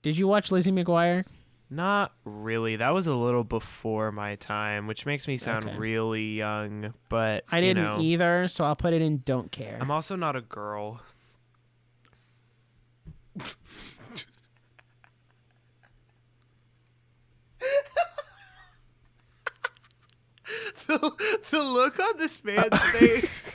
Did you watch Lizzie McGuire? Not really. That was a little before my time, which makes me sound really young, but I didn't either, so I'll put it in don't care. I'm also not a girl. the look on this man's face.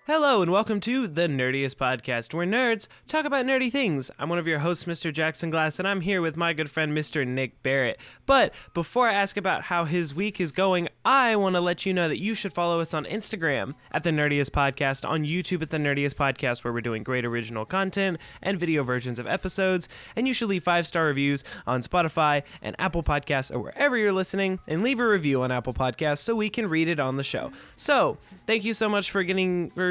Hello and welcome to the Nerdiest podcast, where nerds talk about nerdy things. I'm one of your hosts, Mr. Jackson Glass, and I'm here with my good friend, Mr. Nick Barrett. But before I ask about how his week is going, I want to let you know that you should follow us on Instagram at the Nerdiest Podcast, on YouTube at the Nerdiest Podcast, where we're doing great original content and video versions of episodes. And you should leave 5-star reviews on Spotify and Apple Podcasts or wherever you're listening, and leave a review on Apple Podcasts so we can read it on the show. So thank you so much for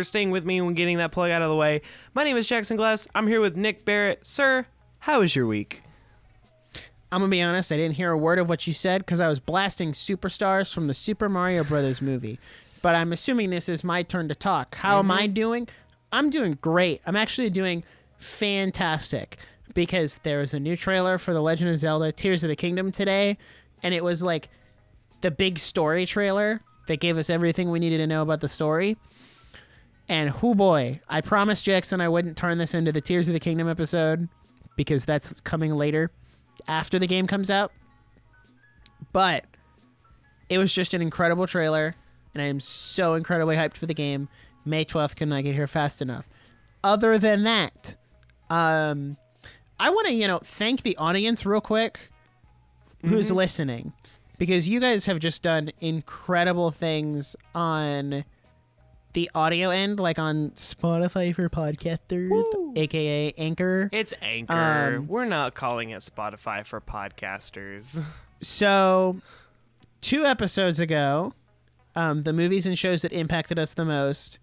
staying with me when getting that plug out of the way. My name is Jackson Glass. I'm here with Nick Barrett. Sir, how was your week? I'm going to be honest, I didn't hear a word of what you said because I was blasting superstars from the Super Mario Brothers movie. But I'm assuming this is my turn to talk. How am I doing? I'm doing great. I'm actually doing fantastic because there was a new trailer for The Legend of Zelda Tears of the Kingdom today, and it was like the big story trailer that gave us everything we needed to know about the story. And whoo boy, I promised Jackson I wouldn't turn this into the Tears of the Kingdom episode because that's coming later after the game comes out. But it was just an incredible trailer, and I am so incredibly hyped for the game. May 12th could not get here fast enough. Other than that, I want to, thank the audience real quick who's listening, because you guys have just done incredible things on the audio end, like on Spotify for podcasters, aka Anchor. It's Anchor. We're not calling it Spotify for podcasters. So 2 episodes ago, the movies and shows that impacted us the most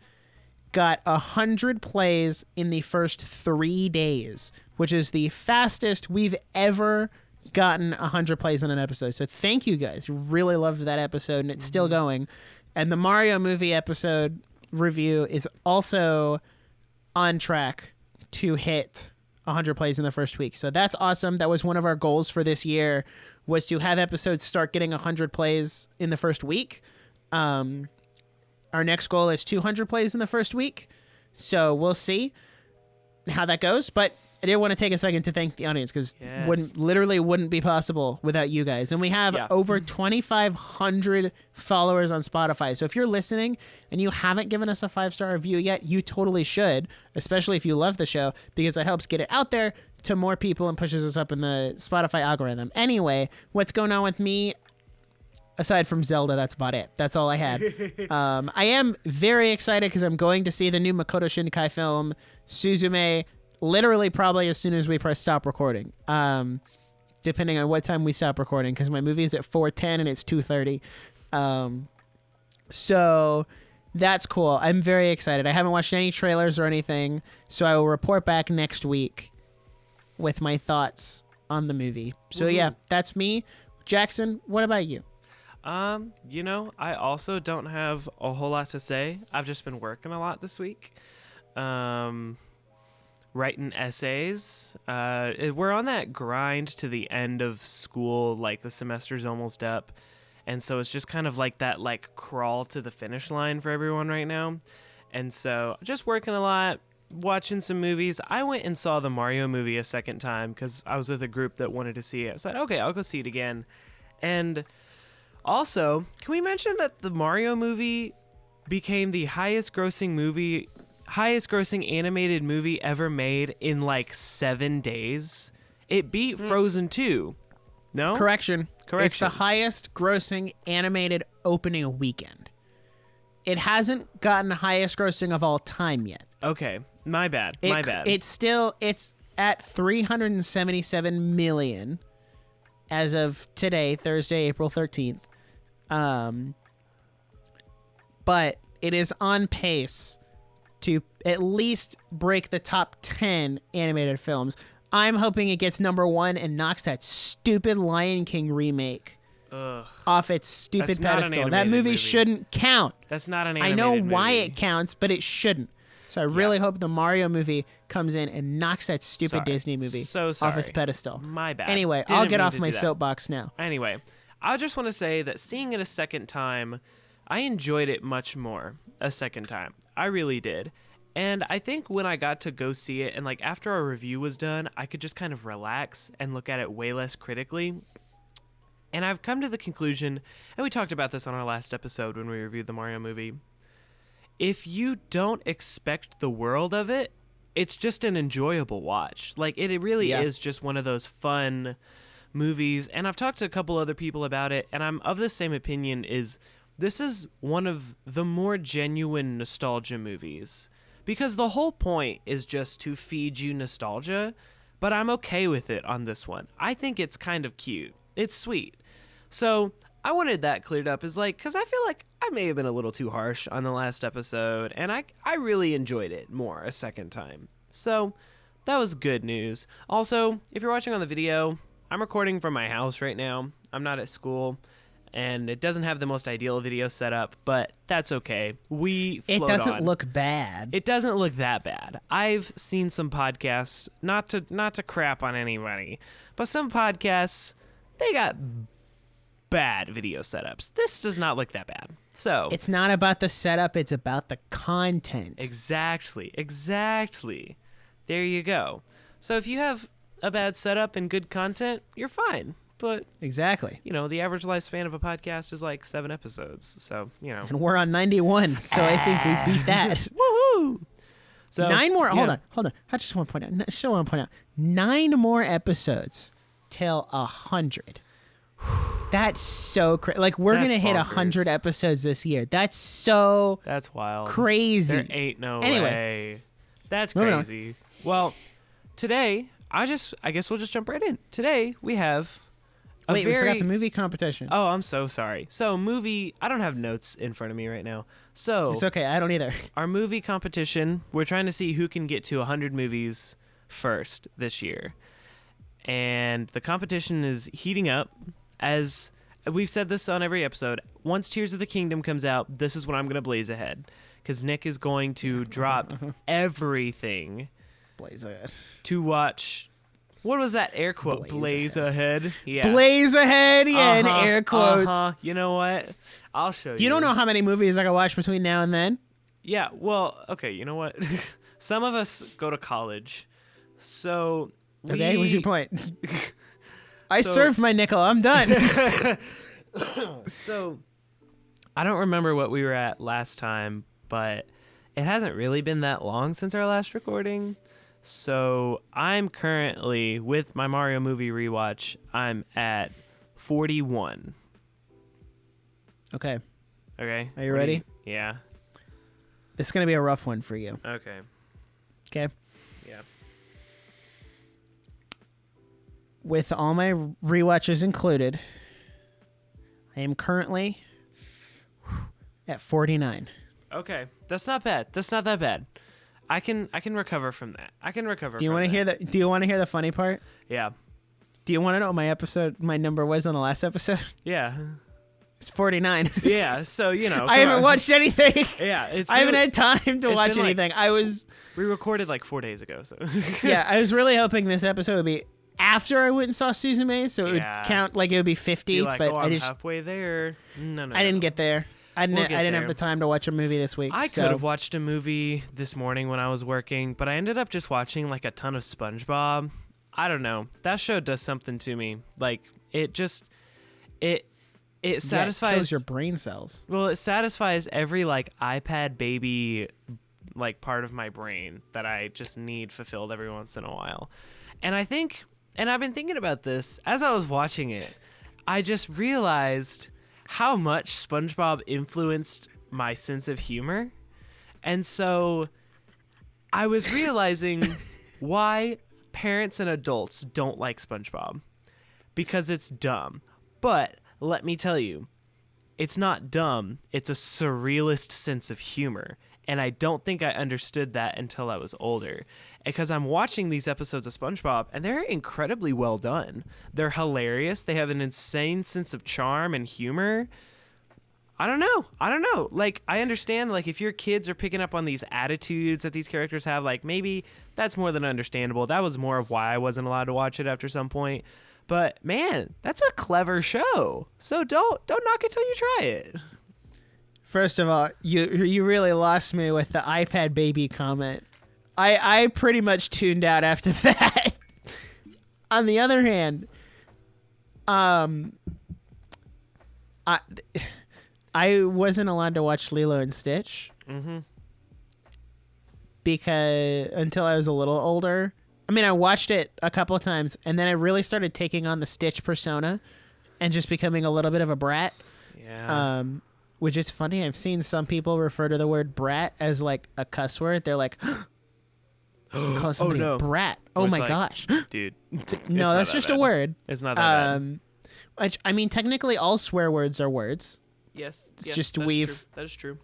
got 100 plays in the first 3 days, which is the fastest we've ever gotten 100 plays on an episode. So thank you guys. Really loved that episode, and it's still going. And the Mario movie episode review is also on track to hit 100 plays in the first week. So that's awesome. That was one of our goals for this year, was to have episodes start getting 100 plays in the first week. Our next goal is 200 plays in the first week. So we'll see how that goes. But I did want to take a second to thank the audience, because wouldn't be possible without you guys. And we have over 2,500 followers on Spotify. So if you're listening and you haven't given us a 5-star review yet, you totally should, especially if you love the show, because it helps get it out there to more people and pushes us up in the Spotify algorithm. Anyway, what's going on with me? Aside from Zelda, that's about it. That's all I had. I am very excited because I'm going to see the new Makoto Shinkai film, Suzume, literally probably as soon as we press stop recording, depending on what time we stop recording, because my movie is at 4:10 and it's 2:30. So that's cool. I'm very excited. I haven't watched any trailers or anything, so I will report back next week with my thoughts on the movie. So yeah, that's me. Jackson, what about you? I also don't have a whole lot to say. I've just been working a lot this week. Writing essays. We're on that grind to the end of school, like the semester's almost up. And so it's just kind of like that crawl to the finish line for everyone right now. And so just working a lot, watching some movies. I went and saw the Mario movie a second time because I was with a group that wanted to see it. I said, okay, I'll go see it again. And also, can we mention that the Mario movie became the highest grossing animated movie ever made in 7 days? It beat Frozen 2. No? Correction. It's the highest grossing animated opening weekend. It hasn't gotten highest grossing of all time yet. Okay. My bad. It's at 377 million as of today, Thursday, April 13th. But it is on pace to at least break the top 10 animated films. I'm hoping it gets number 1 and knocks that stupid Lion King remake off its stupid pedestal. That movie shouldn't count. That's not an I animated know movie. why it counts, but it shouldn't. So I really hope the Mario movie comes in and knocks that stupid Disney movie off its pedestal. My bad. Anyway, I'll get off my soapbox now. Anyway, I just want to say that seeing it a second time, I enjoyed it much more a second time. I really did. And I think when I got to go see it and like after our review was done, I could just kind of relax and look at it way less critically. And I've come to the conclusion, and we talked about this on our last episode when we reviewed the Mario movie, if you don't expect the world of it, it's just an enjoyable watch. Like it really is just one of those fun movies. And I've talked to a couple other people about it, and I'm of the same opinion is this is one of the more genuine nostalgia movies. Because the whole point is just to feed you nostalgia, but I'm okay with it on this one. I think it's kind of cute. It's sweet. So I wanted that cleared up as like, because I feel like I may have been a little too harsh on the last episode, and I really enjoyed it more a second time. So that was good news. Also, if you're watching on the video, I'm recording from my house right now. I'm not at school, and it doesn't have the most ideal video setup, but that's okay. It doesn't look bad. It doesn't look that bad. I've seen some podcasts, not to crap on anybody, but some podcasts, they got bad video setups. This does not look that bad. So it's not about the setup, it's about the content. Exactly. There you go. So if you have a bad setup and good content, you're fine. But exactly. The average lifespan of a podcast is like 7 episodes. So, And we're on 91, so I think we beat that. Woohoo! So 9 more. Hold on. I just want to point out 9 more episodes till 100. That's so crazy. Like we're gonna hit 100 episodes this year. That's wild. Crazy. There ain't no way. That's crazy. Well, today I guess we'll just jump right in. Today we have we forgot the movie competition. Oh, I'm so sorry. So movie, I don't have notes in front of me right now. So it's okay. I don't either. Our movie competition, we're trying to see who can get to 100 movies first this year. And the competition is heating up. As we've said this on every episode, once Tears of the Kingdom comes out, this is when I'm going to blaze ahead. Because Nick is going to drop everything blaze ahead to watch. What was that air quote? Blaze ahead. Yeah. Blaze ahead. Yeah, in air quotes. You know what? I'll show you. You don't know how many movies I can watch between now and then? Yeah. Well, okay. You know what? Some of us go to college. So. Okay, what's your point? I served my nickel. I'm done. So, I don't remember what we were at last time, but it hasn't really been that long since our last recording. So, I'm currently, with my Mario movie rewatch, I'm at 41. Okay. Okay. Are you ready? Yeah. This is going to be a rough one for you. Okay. Okay. Yeah. With all my rewatches included, I am currently at 49. Okay, that's not bad. That's not that bad. I can recover from that. Do you want to hear the Do you want to hear the funny part? Yeah. Do you want to know what my number was on the last episode? Yeah. It's 49. Yeah. So I haven't watched anything. Yeah. I haven't had time to watch anything. We recorded like 4 days ago. So. Yeah, I was really hoping this episode would be after I went and saw Susan May, so it would count like it would be 50. Be like, but I'm halfway there. No. I didn't get there. I didn't have the time to watch a movie this week. I could have watched a movie this morning when I was working, but I ended up just watching like a ton of SpongeBob. I don't know. That show does something to me. Like it satisfies it kills your brain cells. Well, it satisfies every like iPad baby like part of my brain that I just need fulfilled every once in a while. And I think, and I've been thinking about this as I was watching it, I just realized how much SpongeBob influenced my sense of humor. And so I was realizing why parents and adults don't like SpongeBob. Because it's dumb. But let me tell you, it's not dumb. It's a surrealist sense of humor. And I don't think I understood that until I was older. Because I'm watching these episodes of SpongeBob, and they're incredibly well done. They're hilarious. They have an insane sense of charm and humor. I don't know. Like, I understand, like, if your kids are picking up on these attitudes that these characters have, like, maybe that's more than understandable. That was more of why I wasn't allowed to watch it after some point. But, man, that's a clever show. So don't knock it till you try it. First of all, you really lost me with the iPad baby comment. I pretty much tuned out after that. On the other hand, I wasn't allowed to watch Lilo and Stitch because until I was a little older. I mean, I watched it a couple of times, and then I really started taking on the Stitch persona and just becoming a little bit of a brat. Yeah. Which is funny. I've seen some people refer to the word brat as like a cuss word. They're like, call somebody a brat. Oh my gosh. Dude. No, that's just a word. It's not that bad. Which, I mean, technically all swear words are words. Yes. It's just that is true.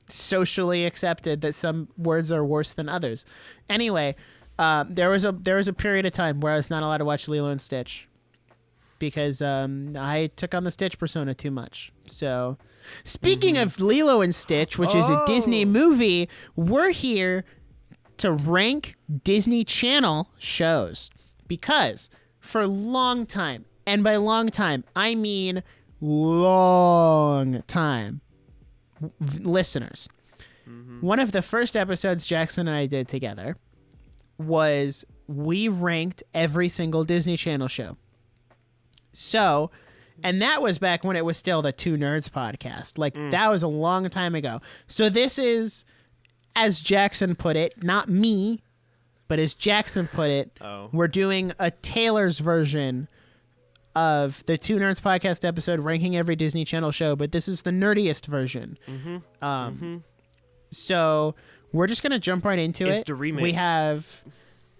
Socially accepted that some words are worse than others. Anyway, there was a period of time where I was not allowed to watch Lilo and Stitch because I took on the Stitch persona too much. So, speaking of Lilo and Stitch, which is a Disney movie, we're here to rank Disney Channel shows because for a long time, and by long time, I mean long time, listeners, one of the first episodes Jackson and I did together was we ranked every single Disney Channel show. So, and that was back when it was still the Two Nerds podcast. Like, that was a long time ago. So this is, as Jackson put it, not me, but as Jackson put it, we're doing a Taylor's version of the Two Nerds podcast episode ranking every Disney Channel show, but this is the nerdiest version. So we're just going to jump right into it. The remix. We have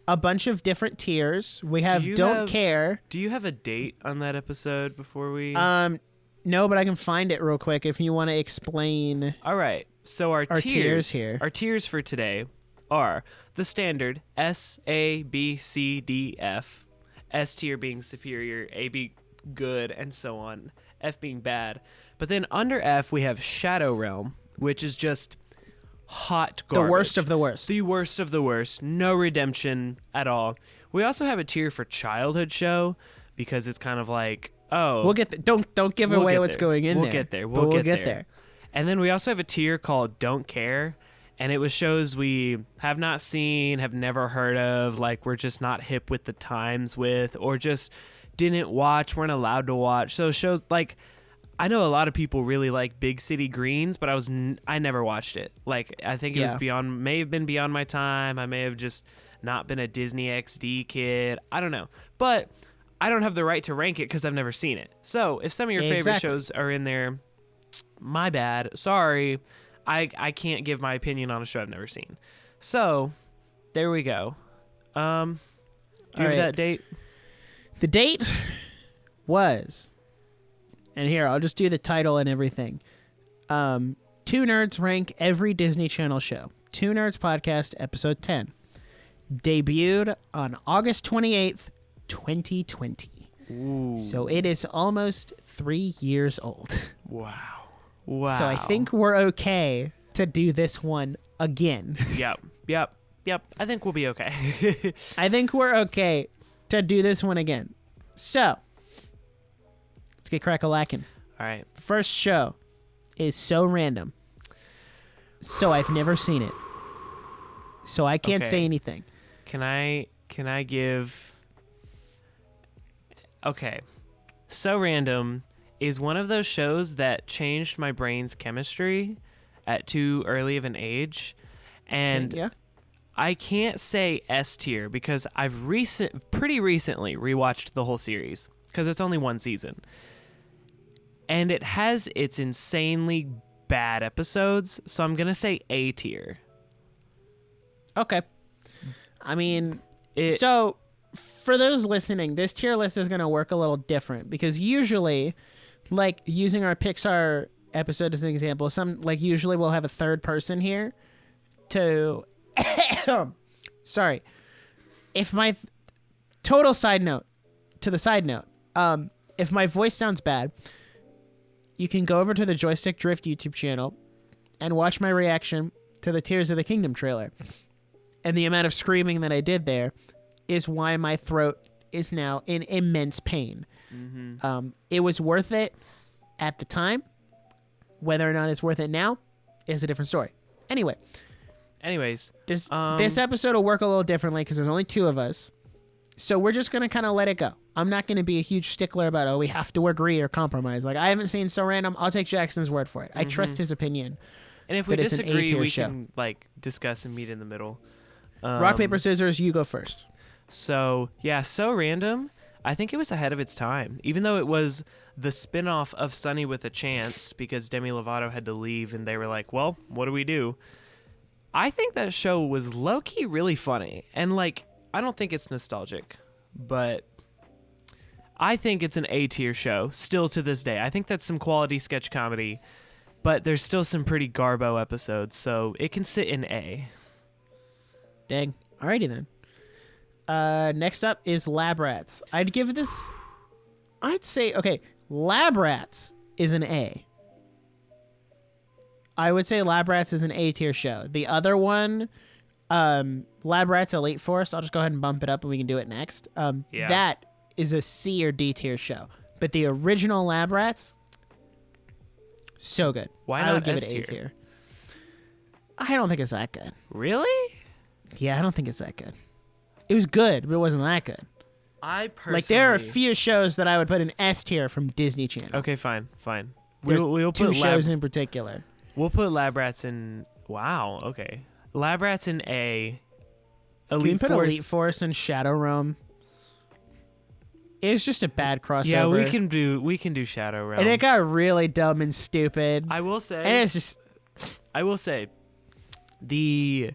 a bunch of different tiers. We have Don't Care. Do you have a date on that episode before we... No, but I can find it real quick if you want to explain. All right. So our tiers here. Our tiers for today are the standard S, A, B, C, D, F. S tier being superior, A being good, and so on. F being bad. But then under F, we have Shadow Realm, which is just hot garbage. The worst of the worst. The worst of the worst. No redemption at all. We also have a tier for childhood show because it's kind of like, we'll get don't give away what's going in there. We'll get there. We'll get there. And then we also have a tier called Don't Care, and it was shows we have not seen, have never heard of, like we're just not hip with the times with, or just didn't watch, weren't allowed to watch. So shows like, I know a lot of people really like Big City Greens, but I never watched it. Like, I think it was may have been beyond my time. I may have just not been a Disney XD kid. I don't know. But I don't have the right to rank it because I've never seen it. So if some of your favorite shows are in there, my bad. Sorry. I can't give my opinion on a show I've never seen. So there we go. Do you have that date? The date was... And here, I'll just do the title and everything. Two Nerds rank every Disney Channel show. Two Nerds Podcast, Episode 10. Debuted on August 28th, 2020. Ooh. So it is almost 3 years old. Wow. So I think we're okay to do this one again. Yep. I think we'll be okay. I think we're okay to do this one again. So... let's get crack-a-lackin'. All right. First show is So Random. So I've never seen it. So I can't say anything. Can I give... Okay. So Random is one of those shows that changed my brain's chemistry at too early of an age. And I can't say S tier because I've pretty recently rewatched the whole series because it's only one season. And it has its insanely bad episodes, so I'm going to say A tier. Okay. I mean, so for those listening, this tier list is going to work a little different because usually like using our Pixar episode as an example, usually we'll have a third person here to sorry. If my total side note to the side note, if my voice sounds bad, you can go over to the Joystick Drift YouTube channel and watch my reaction to the Tears of the Kingdom trailer. And the amount of screaming that I did there is why my throat is now in immense pain. Mm-hmm. It was worth it at the time. Whether or not it's worth it now is a different story. Anyways, this episode will work a little differently because there's only 2 of us. So we're just going to kind of let it go. I'm not going to be a huge stickler about, we have to agree or compromise. Like, I haven't seen So Random. I'll take Jackson's word for it. I trust his opinion. And if we disagree, we can, discuss and meet in the middle. Rock, paper, scissors, you go first. So, yeah, So Random, I think it was ahead of its time. Even though it was the spinoff of Sunny with a Chance because Demi Lovato had to leave and they were like, well, what do we do? I think that show was low-key really funny. And, I don't think it's nostalgic, but I think it's an A-tier show still to this day. I think that's some quality sketch comedy, but there's still some pretty garbo episodes, so it can sit in A. Dang. Alrighty then. Next up is Lab Rats. I'd say, okay, Lab Rats is an A. I would say Lab Rats is an A-tier show. The other one, Lab Rats Elite Force, I'll just go ahead and bump it up and we can do it next. That is a C or D-tier show. But the original Lab Rats, so good. Why not I would give S-tier? it A-tier. I don't think it's that good. Really? Yeah, I don't think it's that good. It was good, but it wasn't that good. I personally... there are a few shows that I would put in S-tier from Disney Channel. Okay, fine. We'll put 2 shows in particular. We'll put Lab Rats in... Wow, okay. Lab Rats in A. Elite Force and Shadow Realm. It's just a bad crossover. Yeah, we can do Shadow Realm. And it got really dumb and stupid. I will say... And it's just... I will say, the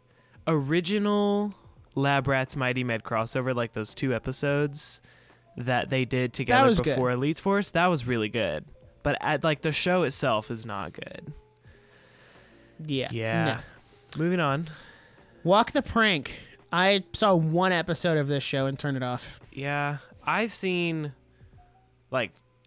original Lab Rats Mighty Med crossover, those 2 episodes that they did together before Elite Force, that was really good. But the show itself is not good. Yeah. No. Moving on. Walk the Prank. I saw 1 episode of this show and turned it off. Yeah. I've seen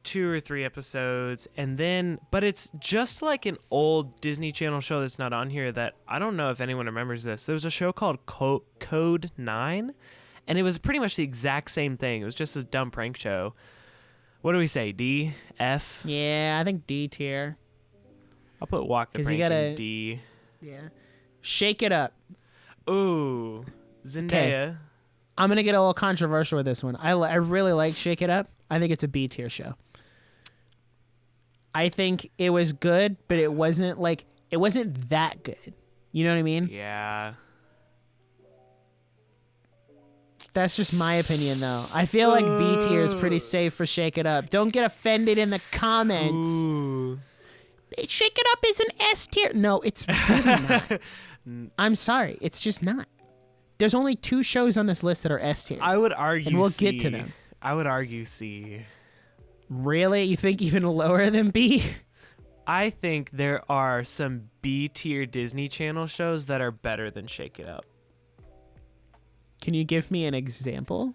2 or 3 episodes but it's just an old Disney Channel show that's not on here that I don't know if anyone remembers this. There was a show called Code 9 and it was pretty much the exact same thing. It was just a dumb prank show. What do we say? D? F? Yeah, I think D tier. I'll put Walk the Prank in D. Yeah. Shake It Up. Ooh. Zendaya. Okay. I'm going to get a little controversial with this one. I really like Shake It Up. I think it's a B tier show. I think it was good, but it wasn't that good. You know what I mean? Yeah. That's just my opinion, though. I feel like B tier is pretty safe for Shake It Up. Don't get offended in the comments. Ooh. Shake It Up is an S tier. No, it's really not. I'm sorry. It's just not. There's only 2 shows on this list that are S tier. I would argue and we'll C. get to them. I would argue C. Really? You think even lower than B? I think there are some B tier Disney Channel shows that are better than Shake It Up. Can you give me an example?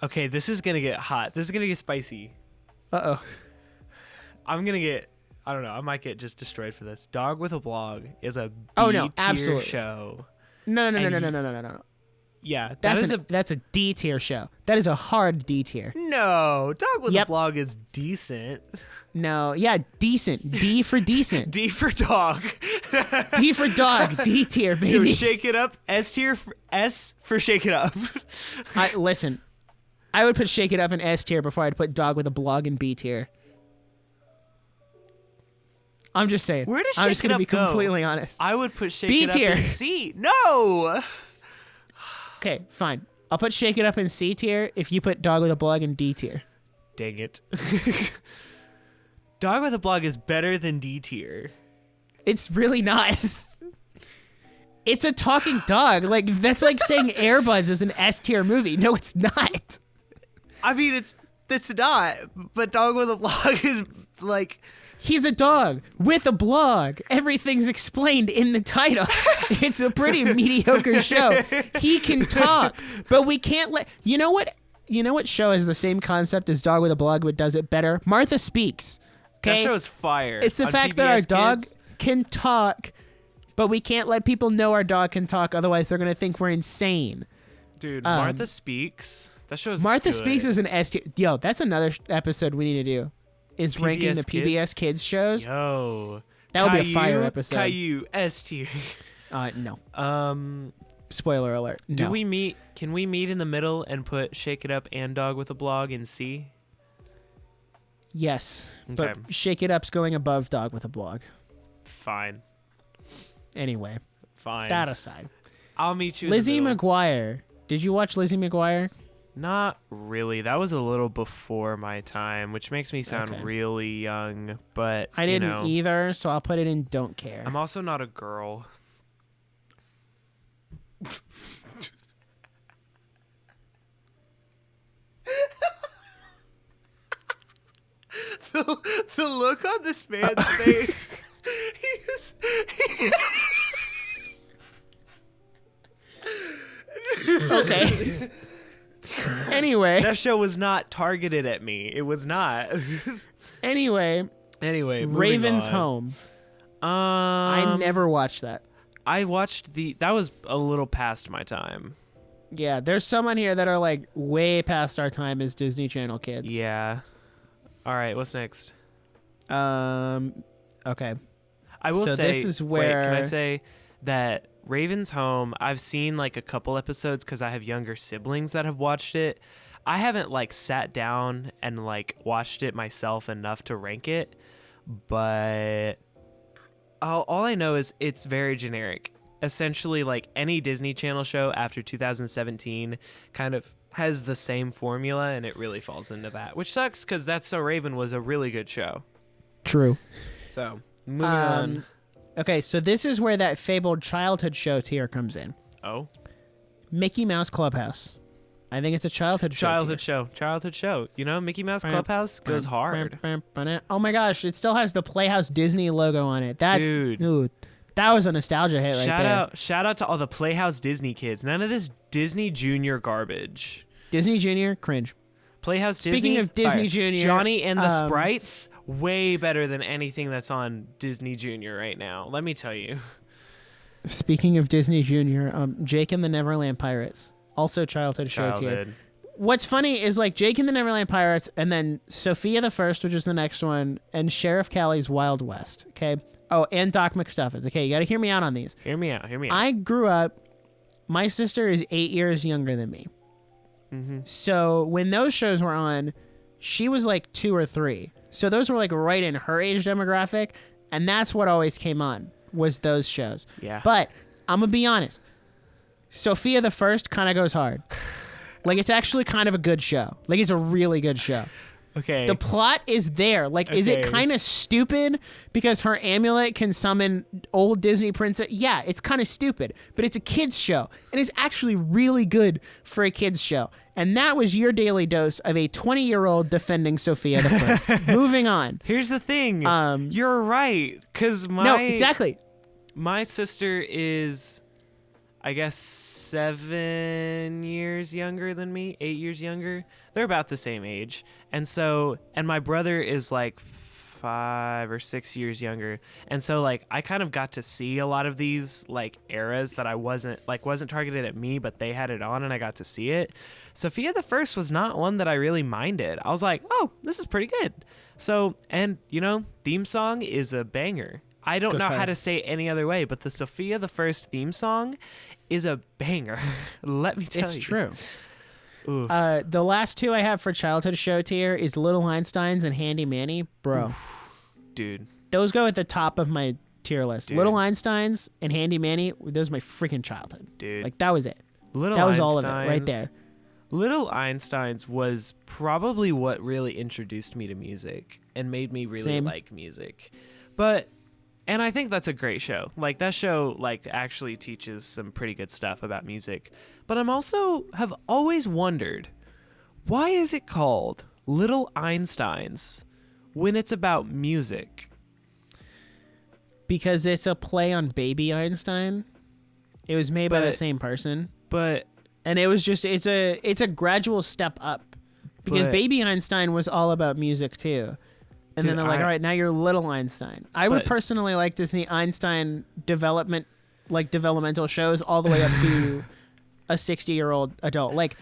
Okay, this is going to get hot. This is going to get spicy. Uh-oh. I don't know. I might get just destroyed for this. Dog with a Blog is a B-tier show. No. Yeah, that's a D tier show. That is a hard D tier. No, Dog with a Blog is decent. No, yeah, decent. D for decent. D for dog. D for dog. D tier, baby. Yo, Shake It Up. S tier. S for Shake It Up. Listen, I would put Shake It Up in S tier before I'd put Dog with a Blog in B tier. I'm just saying. Where does Shake I'm just It Up be go? Completely honest. I would put Shake B It tier. Up in C. No. Okay, fine. I'll put Shake It Up in C tier if you put Dog with a Blog in D tier. Dang it. Dog with a Blog is better than D tier. It's really not. It's a talking dog. That's like saying Air Buds is an S tier movie. No, it's not. I mean, It's not. But Dog with a Blog is like... He's a dog with a blog. Everything's explained in the title. It's a pretty mediocre show. He can talk, but we can't let... You know what show has the same concept as Dog with a Blog but does it better? Martha Speaks. Okay? That show is fire. It's the fact that our dog can talk, but we can't let people know our dog can talk. Otherwise, they're going to think we're insane. Dude, Martha Speaks. That show is Martha good. Speaks is an S tier. Yo, that's another episode we need to do. Is PBS ranking the Kids? PBS Kids shows. Yo. That would be a fire episode. Caillou, S tier. No. Spoiler alert. No. Do we meet? Can we meet in the middle and put Shake It Up and Dog with a Blog in C? Yes. Okay. But Shake It Up's going above Dog with a Blog. Fine. Anyway. Fine. That aside. I'll meet you Lizzie in the middle. McGuire. Did you watch Lizzie McGuire? Not really. That was a little before my time, which makes me sound really young, but I didn't either, so I'll put it in don't care. I'm also not a girl. the look on this man's face. Okay. Anyway. That show was not targeted at me. It was not. Anyway, Raven's on. Home. I never watched that. I watched that was a little past my time. Yeah, there's someone here that are like way past our time as Disney Channel kids. Yeah. All right, what's next? Okay. I will say, this is where... Wait, can I say that Raven's Home, I've seen like a couple episodes because I have younger siblings that have watched it. I haven't like sat down and like watched it myself enough to rank it, but all I know is it's very generic. Essentially, like any Disney Channel show after 2017 kind of has the same formula, and it really falls into that, which sucks because That's So Raven was a really good show. True. So, moving on. Okay, so this is where that fabled childhood show tier comes in. Oh? Mickey Mouse Clubhouse. I think it's a childhood show. Childhood show. You know, Mickey Mouse Clubhouse goes hard. Oh my gosh, it still has the Playhouse Disney logo on it. Dude. That was a nostalgia hit right there. Shout out to all the Playhouse Disney kids. None of this Disney Junior garbage. Disney Junior, cringe. Playhouse Disney. Speaking of Disney Junior, Johnny and the Sprites, way better than anything that's on Disney Junior right now. Let me tell you. Speaking of Disney Junior, Jake and the Neverland Pirates, also childhood show tier. What's funny is like Jake and the Neverland Pirates, and then Sophia the First, which is the next one, and Sheriff Callie's Wild West. Okay. Oh, and Doc McStuffins. Okay, you got to hear me out on these. Hear me out. I grew up. My sister is 8 years younger than me. Mm-hmm. So when those shows were on, she was like 2 or 3. So those were like right in her age demographic, and that's what always came on was those shows. Yeah. But I'm gonna be honest. Sophia the First kind of goes hard. Like it's actually kind of a good show. Like it's a really good show. Okay. The plot is there. Like, is it kind of stupid because her amulet can summon old Disney princess? Yeah, it's kind of stupid, but it's a kid's show, and it's actually really good for a kid's show. And that was your daily dose of a 20-year-old defending Sophia the First. Moving on. Here's the thing. You're right, because No, exactly. My sister is, I guess, 7 years younger than me, 8 years younger. They're about the same age. And my brother is like 5 or 6 years younger. And so like I kind of got to see a lot of these like eras that I wasn't targeted at me, but they had it on and I got to see it. Sophia the First was not one that I really minded. I was like, oh, this is pretty good. So, and you know, theme song is a banger. I don't know how to say it any other way, but the Sophia the First theme song is a banger. Let me tell you. It's true. The last two I have for childhood show tier is Little Einsteins and Handy Manny. Bro. Oof. Dude. Those go at the top of my tier list. Dude. Little Einsteins and Handy Manny, those are my freaking childhood. Dude. Like, that was it. That was all of it right there. Little Einsteins was probably what really introduced me to music and made me really like music. And I think that's a great show. Like, that show, like, actually teaches some pretty good stuff about music. But I'm also have always wondered, why is it called Little Einsteins when it's about music? Because it's a play on Baby Einstein. It was made by the same person. And it was just it's a gradual step up. Because Baby Einstein was all about music too. And then they're like, all right, now you're Little Einstein. I would personally like to see Einstein developmental shows all the way up to a 60-year-old adult. Like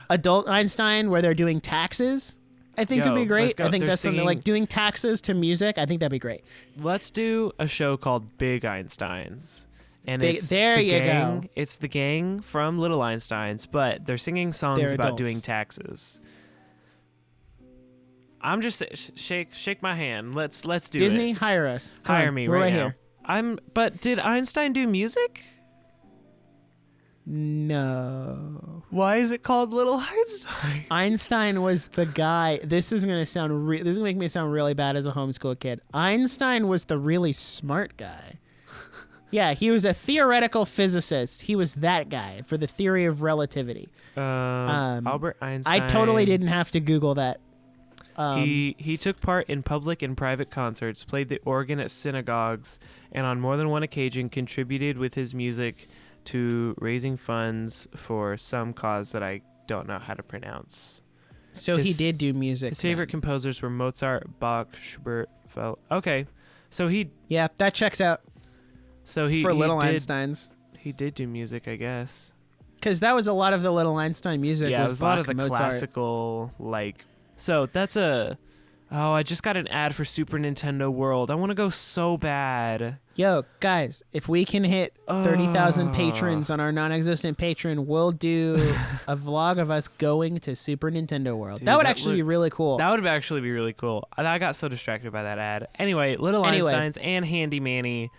adult Einstein where they're doing taxes. I think would be great. I think that's something like doing taxes to music. I think that'd be great. Let's do a show called Big Einsteins. And go. It's the gang from Little Einsteins, but they're singing songs about doing taxes. I'm just shake my hand. Let's do Disney, it. Disney, hire us. Hire me right now. Here. But did Einstein do music? No. Why is it called Little Einstein? Einstein was the guy. This is gonna make me sound really bad as a homeschool kid. Einstein was the really smart guy. Yeah, he was a theoretical physicist. He was that guy for the theory of relativity. Albert Einstein. I totally didn't have to Google that. He took part in public and private concerts, played the organ at synagogues, and on more than one occasion contributed with his music to raising funds for some cause that I don't know how to pronounce. So he did do music. His favorite composers were Mozart, Bach, Schubert, Okay. So yeah, that checks out. So for Little Einsteins. He did do music, I guess. Because that was a lot of the Little Einstein music. Yeah, was it was Bach, a lot of the Mozart. classical, like... So that's I just got an ad for Super Nintendo World. I want to go so bad. Yo, guys, if we can hit 30,000 patrons on our non-existent Patreon, we'll do a vlog of us going to Super Nintendo World. Dude, that would actually be really cool. That would actually be really cool. I got so distracted by that ad. Anyway, Little Einsteins and Handy Manny,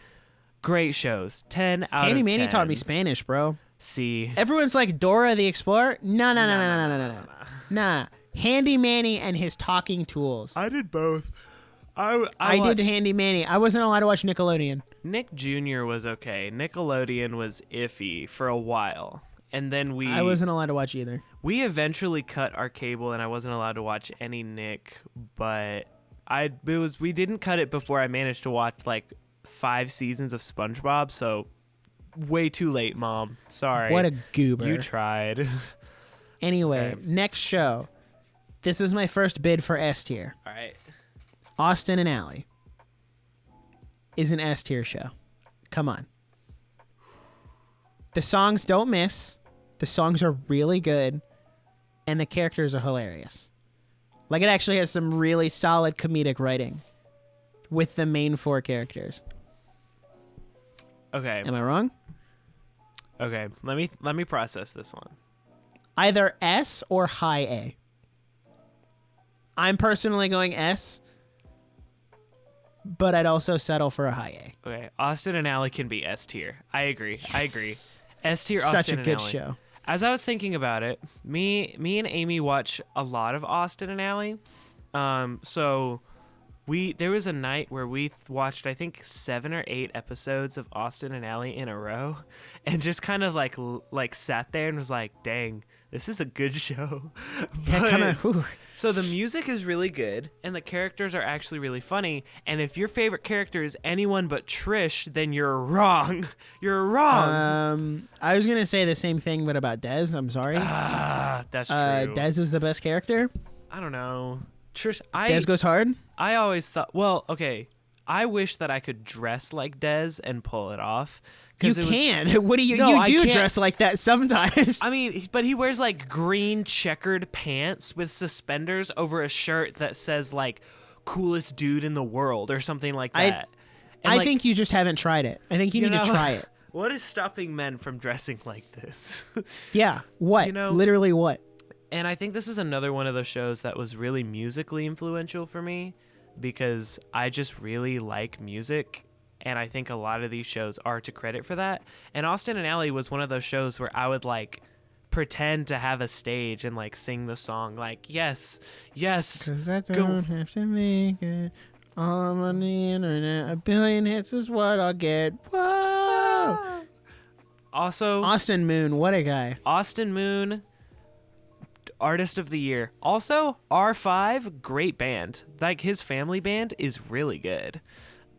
great shows. 10 out of 10. Handy Manny taught me Spanish, bro. See. Everyone's like Dora the Explorer. Nah. Handy Manny and his talking tools. I did both. I did Handy Manny. I wasn't allowed to watch Nickelodeon. Nick Jr. was okay. Nickelodeon was iffy for a while. And then I wasn't allowed to watch either. We eventually cut our cable and I wasn't allowed to watch any Nick, but we didn't cut it before I managed to watch like 5 seasons of SpongeBob, so way too late, Mom. Sorry. What a goober. You tried. Anyway, next show. This is my first bid for S tier. All right. Austin and Ally is an S tier show. Come on. The songs don't miss. The songs are really good. And the characters are hilarious. Like, it actually has some really solid comedic writing with the main 4 characters. Okay. Am I wrong? Okay. Let me process this one. Either S or high A. I'm personally going S, but I'd also settle for a high A. Okay, Austin and Ally can be S tier. I agree. Yes. I agree. S tier. Such Austin a good and Ally. show. As I was thinking about it, me and Amy watch a lot of Austin and Ally. So there was a night where we watched, I think, 7 or 8 episodes of Austin and Ally in a row, and just kind of like sat there and was like, dang, this is a good show. Yeah, kind of. So the music is really good, and the characters are actually really funny. And if your favorite character is anyone but Trish, then you're wrong. You're wrong. I was gonna say the same thing, but about Dez. I'm sorry. That's true. Dez is the best character. I don't know. Trish, Dez goes hard. I always thought. Well, okay. I wish that I could dress like Dez and pull it off. You can. What do you? No, you do dress like that sometimes. I mean, but he wears like green checkered pants with suspenders over a shirt that says like "coolest dude in the world" or something like that. I think you just haven't tried it. I think you need to try it. What is stopping men from dressing like this? Yeah. What? Literally what? And I think this is another one of those shows that was really musically influential for me because I just really like music. And I think a lot of these shows are to credit for that. And Austin and Ally was one of those shows where I would like pretend to have a stage and like sing the song like, yes, 'Cause I don't have to make it. All on the internet, 1 billion hits is what I'll get. Whoa! Also, Austin Moon, what a guy. Austin Moon, Artist of the Year. Also, R5, great band. Like, his family band is really good.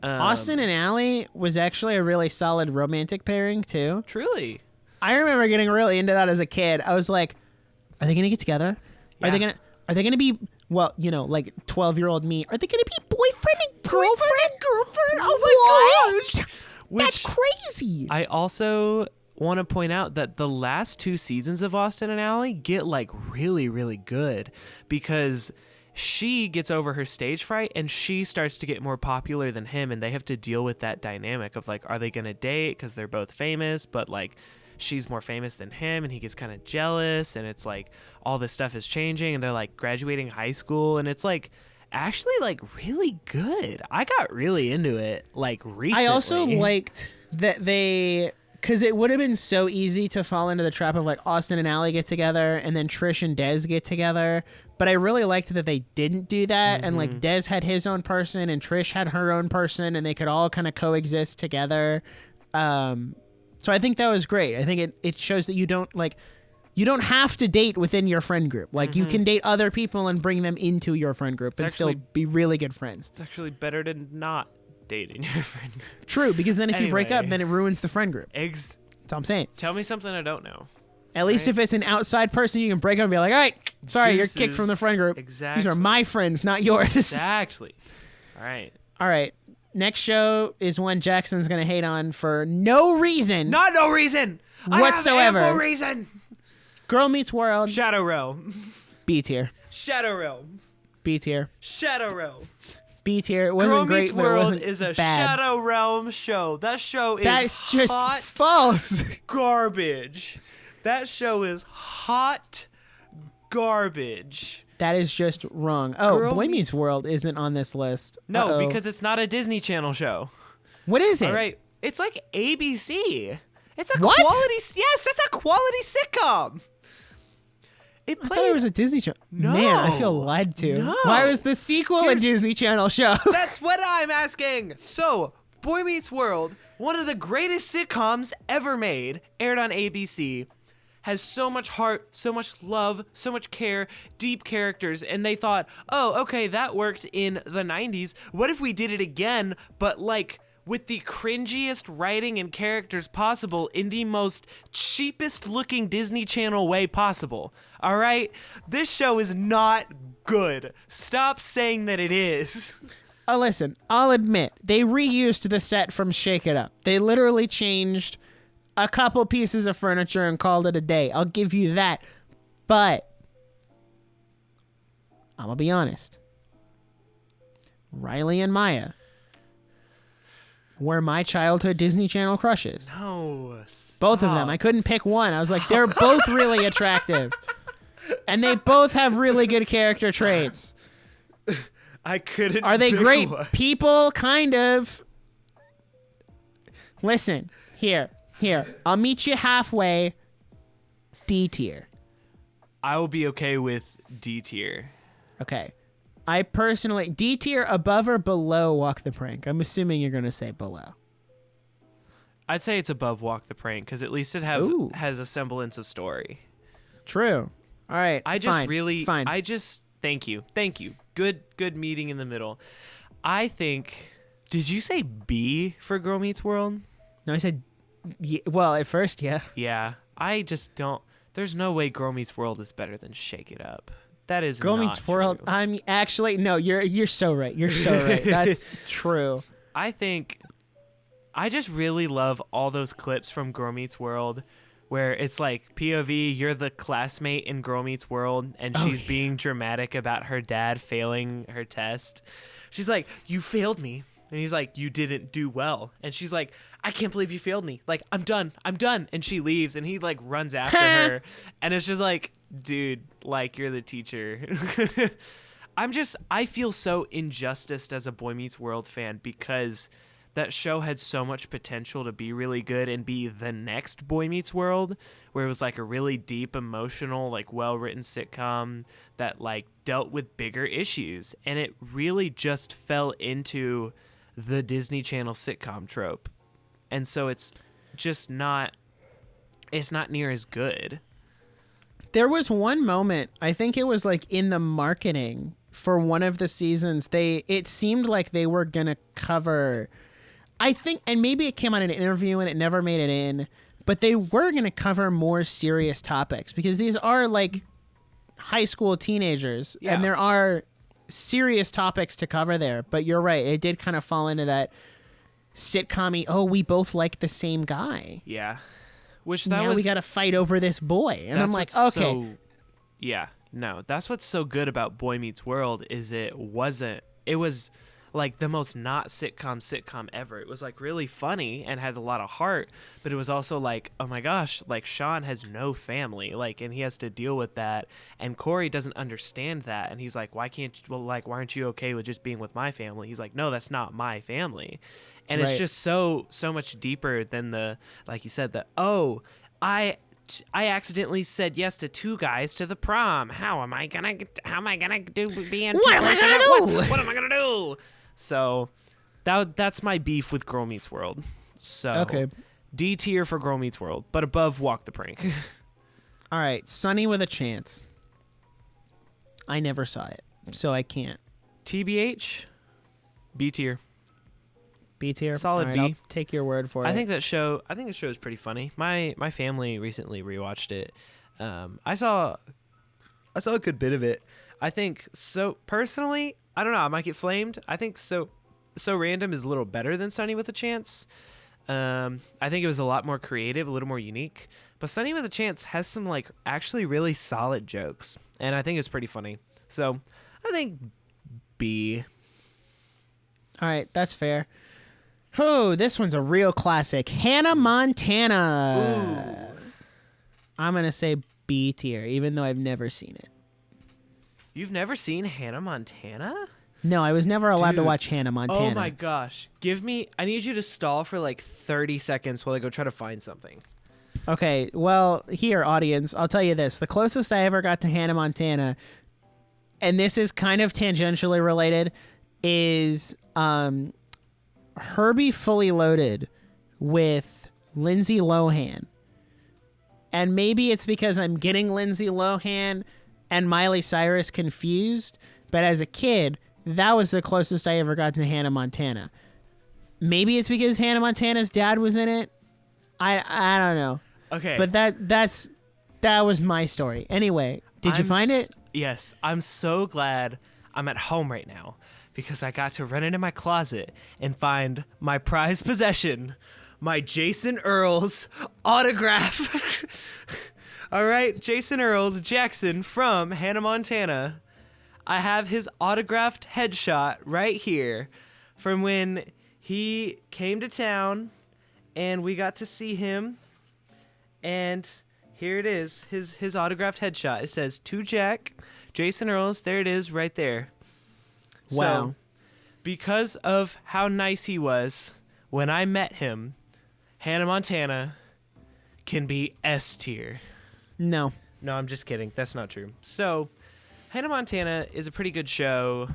Austin and Ally was actually a really solid romantic pairing, too. Truly. I remember getting really into that as a kid. I was like, are they going to get together? Yeah. Are they going to be, well, you know, like 12-year-old me? Are they going to be boyfriend and girlfriend? Oh my gosh. That's crazy. I also want to point out that the last 2 seasons of Austin and Ally get like really, really good because she gets over her stage fright and she starts to get more popular than him, and they have to deal with that dynamic of like, are they going to date because they're both famous, but like she's more famous than him and he gets kind of jealous, and it's like all this stuff is changing and they're like graduating high school, and it's like actually like really good. I got really into it like recently. I also liked that because it would have been so easy to fall into the trap of like Austin and Ally get together and then Trish and Des get together. But I really liked that they didn't do that. And like Des had his own person and Trish had her own person, and they could all kind of coexist together. So I think that was great. I think it shows that you don't have to date within your friend group. Like you can date other people and bring them into your friend group and still be really good friends. It's actually better to not date in your friend group. True, because then if you break up, then it ruins the friend group. That's all I'm saying. Tell me something I don't know. At least if it's an outside person, you can break up and be like, all right, sorry, Deuces. you're kicked from the friend group. Exactly. These are my friends, not yours. Exactly. All right. Next show is one Jackson's going to hate on for no reason. No reason. Whatsoever. I have ample reason. Girl Meets World. Shadow Realm. B tier. Shadow Realm. B tier. Shadow Realm. B tier. It wasn't Girl great, Meets but World it wasn't is a bad. Shadow Realm show. That show is That's just hot false. garbage. That show is hot garbage. That is just wrong. Oh, Girl Boy Meets- Meets World isn't on this list. No, Uh-oh. because it's not a Disney Channel show. What is it? All right. It's like ABC. It's a What? quality. Yes, it's a quality sitcom. It I thought it was a Disney Channel. No. Man, I feel lied to. No. Why was the sequel a Disney Channel show? That's what I'm asking. So, Boy Meets World, one of the greatest sitcoms ever made, aired on ABC, has so much heart, so much love, so much care, deep characters, and they thought, oh, okay, that worked in the 90s. What if we did it again, but like with the cringiest writing and characters possible in the most cheapest looking Disney Channel way possible? All right? This show is not good. Stop saying that it is. Oh, listen, I'll admit, they reused the set from Shake It Up. They literally changed a couple pieces of furniture and called it a day. I'll give you that. But I'm going to be honest. Riley and Maya were my childhood Disney Channel crushes. No. Both of them. I couldn't pick one. I was like, they're both really attractive. And they both have really good character traits. I couldn't. Are they pick great one. people? Kind of. Listen, here. I'll meet you halfway. D tier. I will be okay with D tier. Okay. I personally, D tier above or below Walk the Prank? I'm assuming you're going to say below. I'd say it's above Walk the Prank because at least it has a semblance of story. True. All right. Fine. Thank you. Good meeting in the middle. I think. Did you say B for Girl Meets World? No, I said, well, at first, yeah. Yeah. I just don't. There's no way Girl Meets World is better than Shake It Up. That is Girl not Meets World. true. I'm actually, no, you're so right. You're so right. That's true. I think I just really love all those clips from Girl Meets World where it's like POV, you're the classmate in Girl Meets World, and she's being dramatic about her dad failing her test. She's like, you failed me. And he's like, you didn't do well. And she's like, I can't believe you failed me. Like, I'm done. And she leaves, and he like runs after her. And it's just like, dude, like, you're the teacher. I feel so injusticed as a Boy Meets World fan because that show had so much potential to be really good and be the next Boy Meets World, where it was like a really deep, emotional, like well-written sitcom that like dealt with bigger issues. And it really just fell into the Disney Channel sitcom trope. And so it's just not near as good. There was one moment, I think it was like in the marketing for one of the seasons, it seemed like they were going to cover, I think, and maybe it came on an interview and it never made it in, but they were going to cover more serious topics because these are like high school teenagers and there are serious topics to cover there. But you're right. It did kind of fall into that sitcom-y, oh, we both like the same guy. Yeah. We got to fight over this boy. And I'm like, okay. No, that's what's so good about Boy Meets World is it was like the most not sitcom ever. It was like really funny and had a lot of heart, but it was also like, oh my gosh, like Sean has no family, like, and he has to deal with that. And Corey doesn't understand that. And he's like, why aren't you okay with just being with my family? He's like, no, that's not my family. And It's just so much deeper than like you said, I accidentally said yes to 2 guys to the prom. How am I gonna do being what am I gonna do? What am I gonna do? So that's my beef with Girl Meets World. So okay. D tier for Girl Meets World, but above Walk the Prank. All right, Sunny with a Chance. I never saw it, so I can't. TBH, B tier. B tier. Solid right, B. I'll take your word for it. I think the show is pretty funny. My family recently rewatched it. I saw a good bit of it. I think so personally, I don't know, I might get flamed. I think so Random is a little better than Sunny with a Chance. I think it was a lot more creative, a little more unique. But Sunny with a Chance has some like actually really solid jokes, and I think it's pretty funny. So I think B. All right, that's fair. Oh, this one's a real classic. Hannah Montana. Ooh. I'm going to say B tier, even though I've never seen it. You've never seen Hannah Montana? No, I was never allowed to watch Hannah Montana. Oh my gosh. I need you to stall for like 30 seconds while I go try to find something. Okay, well, here, audience, I'll tell you this. The closest I ever got to Hannah Montana, and this is kind of tangentially related, is Herbie Fully Loaded with Lindsay Lohan. And maybe it's because I'm getting Lindsay Lohan and Miley Cyrus confused, but as a kid, that was the closest I ever got to Hannah Montana. Maybe it's because Hannah Montana's dad was in it. I don't know. Okay. But that was my story. Anyway, did you find it? Yes. I'm so glad I'm at home right now because I got to run into my closet and find my prized possession, my Jason Earls autograph. All right, Jason Earls Jackson from Hannah Montana. I have his autographed headshot right here from when he came to town and we got to see him. And here it is, his autographed headshot. It says, "To Jack, Jason Earls." There it is right there. Wow. So, because of how nice he was when I met him, Hannah Montana can be S tier. No, I'm just kidding. That's not true. So, Hannah Montana is a pretty good show.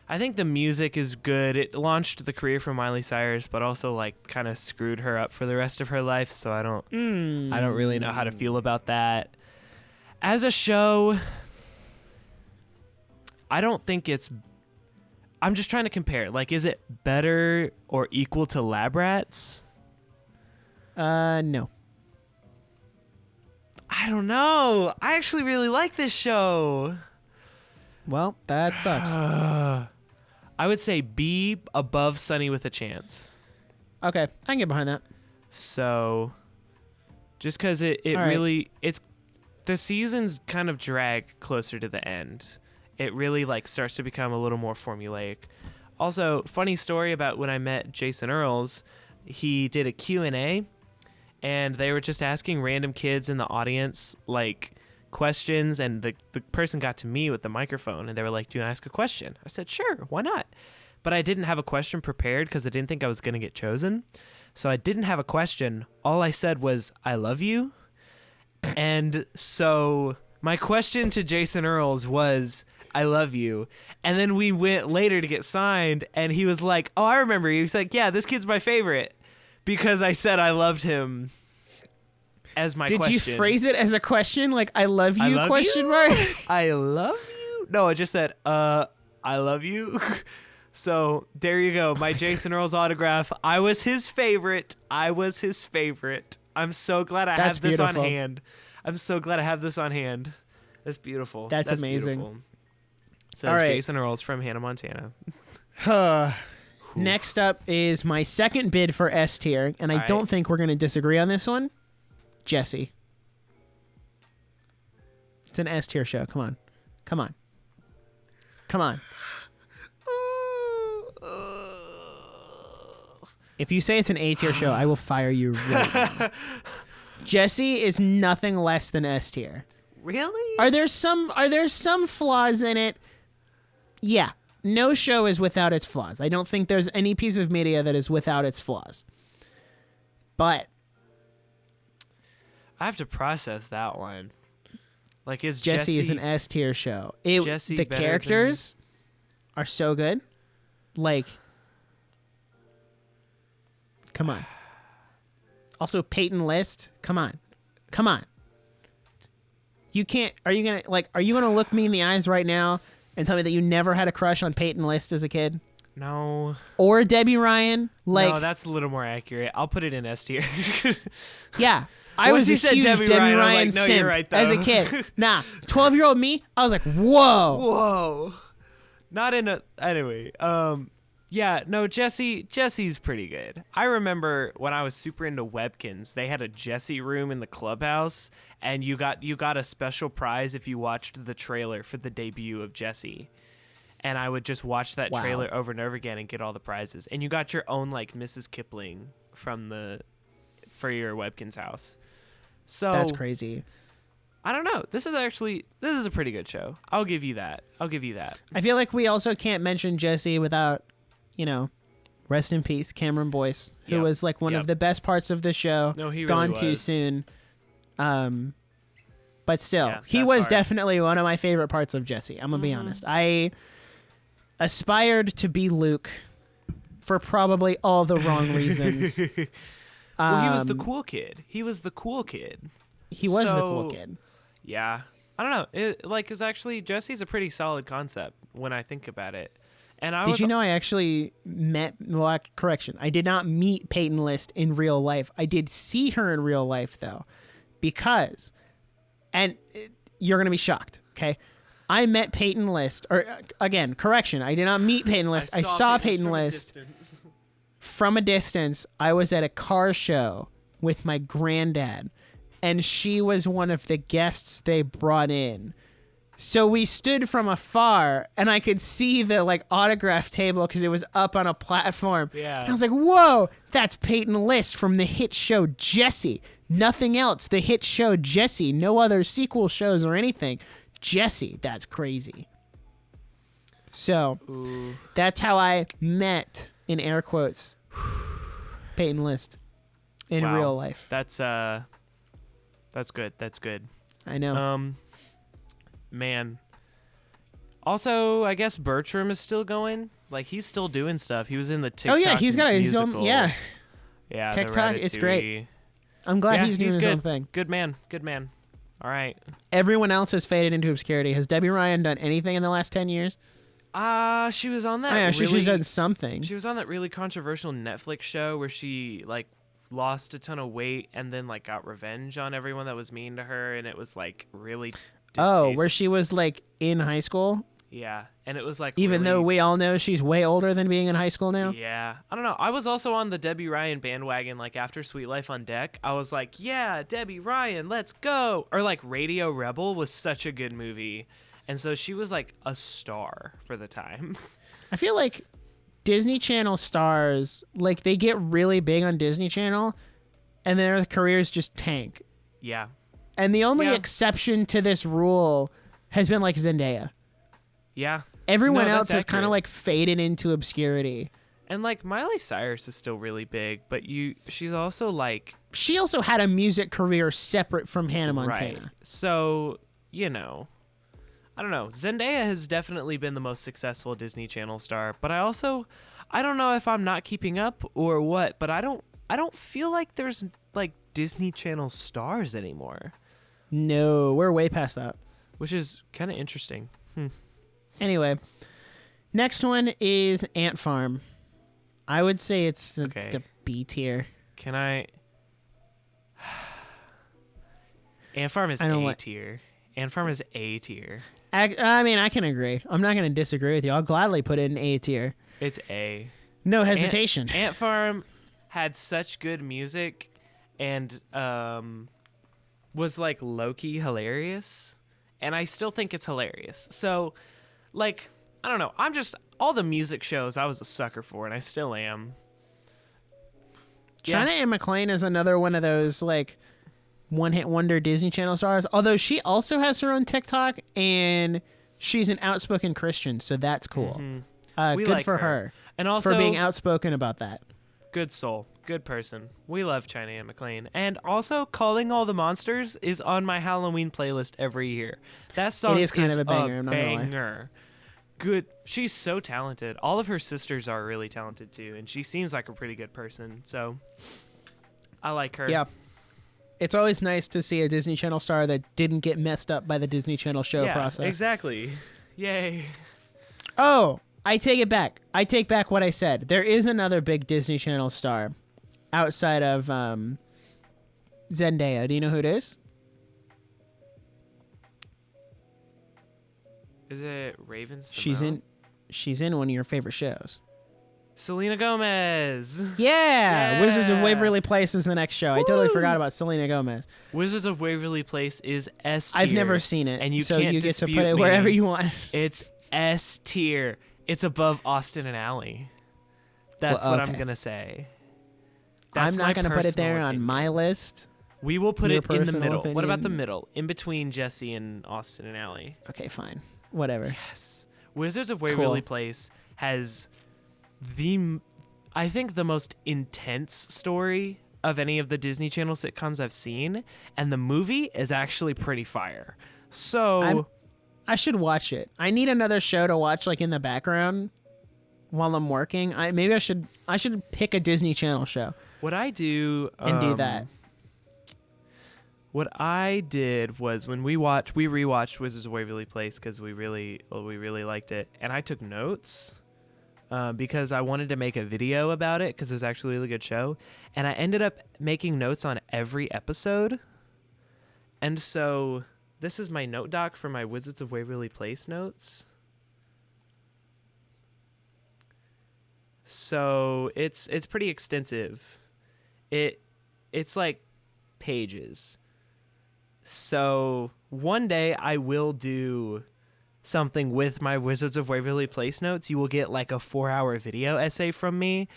I think the music is good. It launched the career for Miley Cyrus, but also like kind of screwed her up for the rest of her life. So I don't really know how to feel about that. As a show, I don't think it's. I'm just trying to compare. Like, is it better or equal to Lab Rats? no. I don't know. I actually really like this show. Well, that sucks. I would say B above Sunny with a Chance. Okay, I can get behind that. So, just because it All really, it's, the seasons kind of drag closer to the end. It really like starts to become a little more formulaic. Also, funny story about when I met Jason Earls, he did a Q&A and they were just asking random kids in the audience like questions, and the person got to me with the microphone and they were like, "Do you want to ask a question?" I said, "Sure, why not?" But I didn't have a question prepared because I didn't think I was going to get chosen. So I didn't have a question. All I said was, "I love you." And so my question to Jason Earls was, "I love you." And then we went later to get signed and he was like, "Oh, I remember you." He's like, "Yeah, this kid's my favorite," because I said I loved him. as my Did question. you phrase it as a question? Like, I love you, love question you? mark? I love you? No, I just said, I love you. So there you go. My Jason Earls autograph. I was his favorite. I'm so glad I That's have this beautiful. on hand. That's beautiful. That's amazing. Beautiful. So All right. Jason Earls from Hannah Montana. Next up is my second bid for S tier, and I All right. don't think we're going to disagree on this one. Jesse. It's an S tier show. Come on. If you say it's an A tier show, I will fire you right now. Jesse is nothing less than S tier. Really? Are there some flaws in it? Yeah. No show is without its flaws. I don't think there's any piece of media that is without its flaws. But I have to process that one. Like, is Jesse is an S tier show. Jesse the better characters are so good. Like, come on. Also, Peyton List. Come on. You can't. Are you gonna look me in the eyes right now and tell me that you never had a crush on Peyton List as a kid? No. Or Debbie Ryan? Like, no, that's a little more accurate. I'll put it in S tier. yeah. I Once was you a said huge Debbie Debbie Ryan, I was Ryan like, no, simp you're right, as a though. kid. Nah, 12-year-old me, I was like, whoa. Whoa. Not in a... Anyway. Yeah, no, Jesse's pretty good. I remember when I was super into Webkins, they had a Jesse room in the clubhouse, and you got a special prize if you watched the trailer for the debut of Jesse. And I would just watch that Wow. trailer over and over again and get all the prizes. And you got your own, like, Mrs. Kipling for your Webkins house. So That's crazy. I don't know. This is a pretty good show. I'll give you that. I feel like we also can't mention Jesse without, rest in peace, Cameron Boyce, who Yep. was like one Yep. of the best parts of the show. No, he really gone too was. soon. But still, Yeah, he that's was hard. definitely one of my favorite parts of Jesse. I'm gonna be honest. I aspired to be Luke for probably all the wrong reasons. Well, he was the Um, cool kid. He was the cool kid. He was the cool kid. Yeah. I don't know. Cause actually Jesse's a pretty solid concept when I think about it. And I Did was you know I actually correction. I did not meet Peyton List in real life. I did see her in real life, though, because, and you're going to be shocked, okay? I met Peyton List, or again, correction. I did not meet Peyton List. I saw Peyton List from a distance. I was at a car show with my granddad, and she was one of the guests they brought in. So we stood from afar, and I could see the autograph table because it was up on a platform. Yeah. And I was like, "Whoa, that's Peyton List from the hit show Jesse. Nothing else. The hit show Jesse. No other sequel shows or anything. Jesse. That's crazy." So Ooh. that's how I met, in air quotes, Peyton List in Wow. real life. That's good. That's good. I know. Man. Also, I guess Bertram is still going. Like, he's still doing stuff. He was in the TikTok Oh yeah, he's got his musical. own. Yeah, Yeah, the TikTok, it's great. Ratatouille. I'm glad Yeah, he's doing his good. own thing. Good man. All right. Everyone else has faded into obscurity. Has Debbie Ryan done anything in the last 10 years? She was on that. Oh, yeah, she's really, done something. She was on that really controversial Netflix show where she lost a ton of weight and then got revenge on everyone that was mean to her, and it was really Oh, where she was in high school? yeah, and it was Even really, though we all know she's way older than being in high school now? yeah, I don't know. I was also on the Debbie Ryan bandwagon. After Sweet Life on Deck, I was like, yeah, Debbie Ryan, let's go. Or Radio Rebel was such a good movie, and so she was a star for the time. I feel like Disney Channel stars, they get really big on Disney Channel, and their careers just tank. Yeah. And the only Yeah. exception to this rule has been Zendaya. Yeah. Everyone No, else that's has kind of accurate. faded into obscurity. And Miley Cyrus is still really big, but she's also She also had a music career separate from Hannah Montana. right. So, I don't know. Zendaya has definitely been the most successful Disney Channel star, but I don't know if I'm not keeping up or what, but I don't feel like there's Disney Channel stars anymore, No, we're way past that. which is kind of interesting. Anyway, next one is Ant Farm. I would say it's Okay. the B tier. Can I? Ant Farm is I don't A like- tier. Ant Farm is A tier. I mean, I can agree. I'm not going to disagree with you. I'll gladly put it in A tier. It's A. No hesitation. Ant Farm had such good music and was like low-key hilarious, and I still think it's hilarious. So, like, I don't know. I'm just all the music shows I was a sucker for, and I still am. China Anne McClain is another one of those like one-hit wonder Disney Channel stars. Although she also has her own TikTok and she's an outspoken Christian, so that's cool. We Good like for her And also for being outspoken about that. good soul, good person. We love China Anne McClain. And also, Calling All the Monsters is on my Halloween playlist every year. That song It is kind of a banger, I'm not gonna lie. banger. Good. She's so talented. All of her sisters are really talented too, and she seems like a pretty good person. So I like her. Yeah. It's always nice to see a Disney Channel star that didn't get messed up by the Disney Channel show Yeah, process. exactly. Yay. Oh, I take it back. I take back what I said. There is another big Disney Channel star outside of Zendaya. Do you know who it is? Is it Raven She's in one of your favorite shows. Selena Gomez. Yeah, Wizards of Yeah. Waverly Place is the next show. I totally forgot about Selena Gomez. Wizards of Waverly Place is S tier. I've never seen it, and you so can't you get to dispute put it me. wherever you want. It's S tier. It's above Austin and Ally. That's Well, what I'm okay. gonna say. I'm my not going to put it there personal on opinion. my list. We will put your it in the personal middle. What about the opinion. middle? In between Jesse and Austin and Ally. Okay, fine. Whatever. Yes. Wizards of Waverly Cool. Place has I think the most intense story of any of the Disney Channel sitcoms I've seen, and the movie is actually pretty fire. So I should watch it. I need another show to watch like in the background while I'm working. Maybe I should pick a Disney Channel show what I do and do that. What I did was when we rewatched Wizards of Waverly Place because we really liked it, and I took notes because I wanted to make a video about it because it was actually a really good show, and I ended up making notes on every episode, and so this is my note doc for my Wizards of Waverly Place notes. So it's pretty extensive. It's like pages. So one day I will do something with my Wizards of Waverly Place notes. You will get like a 4-hour video essay from me.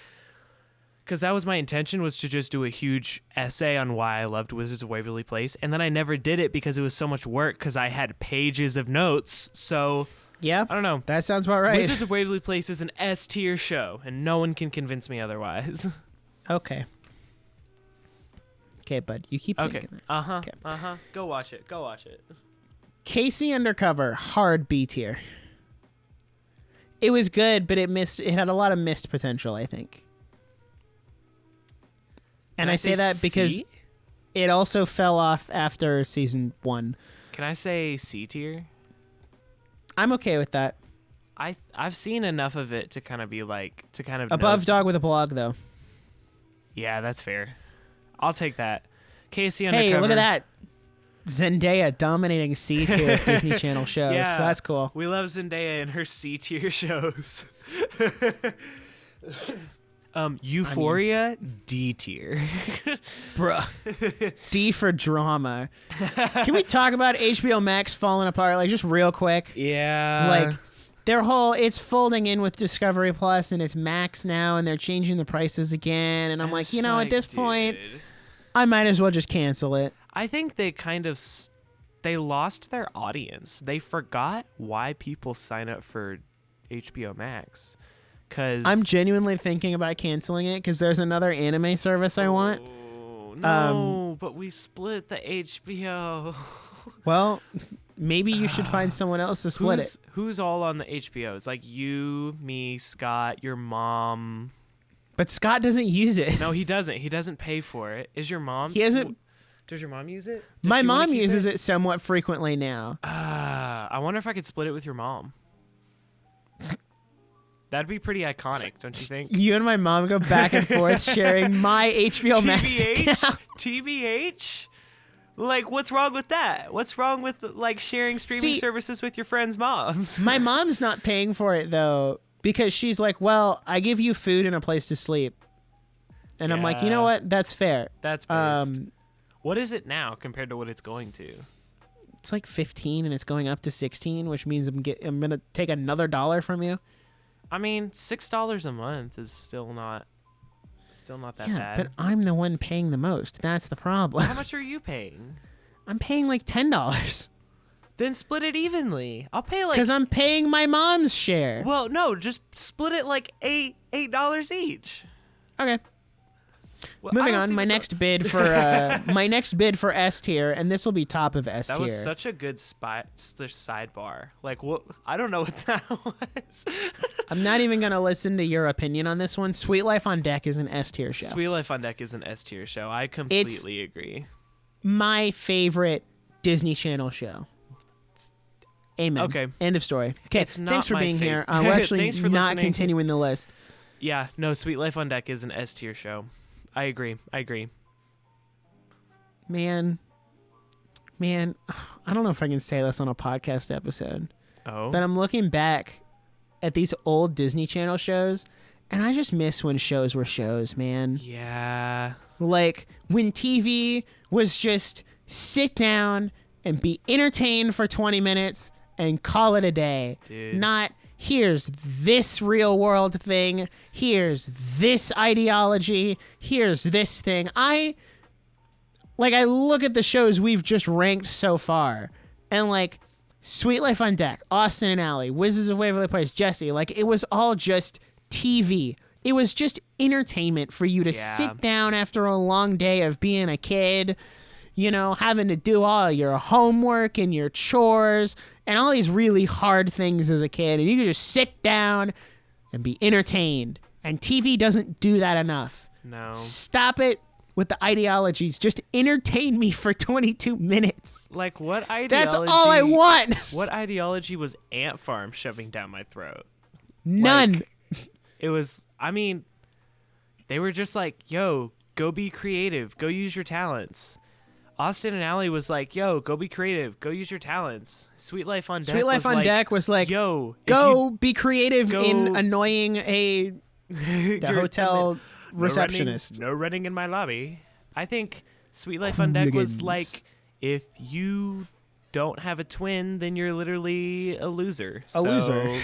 Because that was my intention, was to just do a huge essay on why I loved Wizards of Waverly Place. And then I never did it because it was so much work because I had pages of notes. So Yeah, I don't know. that sounds about right. Wizards of Waverly Place is an S tier show, and no one can convince me otherwise. Okay. Okay, bud, you keep Okay. thinking. Okay. Go watch it. Casey Undercover, hard B tier. It was good, but it had a lot of missed potential, I think. And I say that because C? it also fell off after season 1. Can I say C tier? I'm okay with that. I've seen enough of it to kind of be like know- Above Dog with a Blog, though. Yeah, that's fair. I'll take that. Casey Undercover. Hey, look at that. Zendaya dominating C tier Disney Channel shows. Yeah, So that's cool. We love Zendaya and her C tier shows. Euphoria, D tier. Bruh. D for drama. Can we talk about HBO Max falling apart, like, just real quick? Yeah. Like, their whole, it's folding in with Discovery Plus, and it's Max now, and they're changing the prices again. And I'm like, It's you know, at this dude. point, I might as well just cancel it. I think they kind of they lost their audience. They forgot why people sign up for HBO Max. Cause I'm genuinely thinking about canceling it because there's another anime service I want. Oh, no, but we split the HBO. Well, maybe you should find someone else to split it. Who's all on the HBO? It's like you, me, Scott, your mom. But Scott doesn't use it. No, he doesn't. He doesn't pay for it. Is your mom? He hasn't. Does your mom use it? My mom uses it somewhat frequently now. I wonder if I could split it with your mom. That'd be pretty iconic, don't you think? You and my mom go back and forth sharing my HBO Max account. TBH? Like, what's wrong with that? What's wrong with, like, sharing streaming services with your friends' moms? My mom's not paying for it, though, because she's like, well, I give you food and a place to sleep. And I'm like, you know what? That's fair. That's based. What is it now compared to what it's going to? It's like 15 and it's going up to 16, which means I'm going to take another $1 from you. I mean, $6 a month is still not that bad. But I'm the one paying the most. That's the problem. How much are you paying? I'm paying like $10. Then split it evenly. I'll pay like... Because I'm paying my mom's share. Well, no, just split it like $8 each. Okay. Well, Moving on, my next bid for S tier, and this will be top of S tier. That was such a good sidebar. Like, what? I don't know what that was. I'm not even gonna listen to your opinion on this one. Sweet Life on Deck is an S tier show. Sweet Life on Deck is an S tier show. I completely agree. My favorite Disney Channel show. Amen. Okay. End of story. Okay. Thanks for being here. We're actually Thanks for not listening. continuing the list. Yeah. No. Sweet Life on Deck is an S tier show. I agree. Man, I don't know if I can say this on a podcast episode. Oh. But I'm looking back at these old Disney Channel shows, and I just miss when shows were shows, man. Yeah. Like when TV was just sit down and be entertained for 20 minutes and call it a day. Dude. Not here's this real world thing, here's this ideology, here's this thing. I look at the shows we've just ranked so far, and like Sweet Life on Deck, Austin and Ally, Wizards of Waverly Place, Jesse, like it was all just TV. It was just entertainment for you to sit down after a long day of being a kid, you know, having to do all your homework and your chores and all these really hard things as a kid, and you can just sit down and be entertained. And TV doesn't do that enough. No. Stop it with the ideologies. Just entertain me for 22 minutes. Like, what ideology? That's all I want. What ideology was Ant Farm shoving down my throat? None. Like, it was, I mean, they were just like, yo, go be creative. Go use your talents. Austin and Ally was like, yo, go be creative. Go use your talents. Sweet Life on Deck was like, yo, go be creative in annoying the hotel receptionist. No running in my lobby. I think Sweet Life on Deck was like, if you don't have a twin, then you're literally a loser. Loser.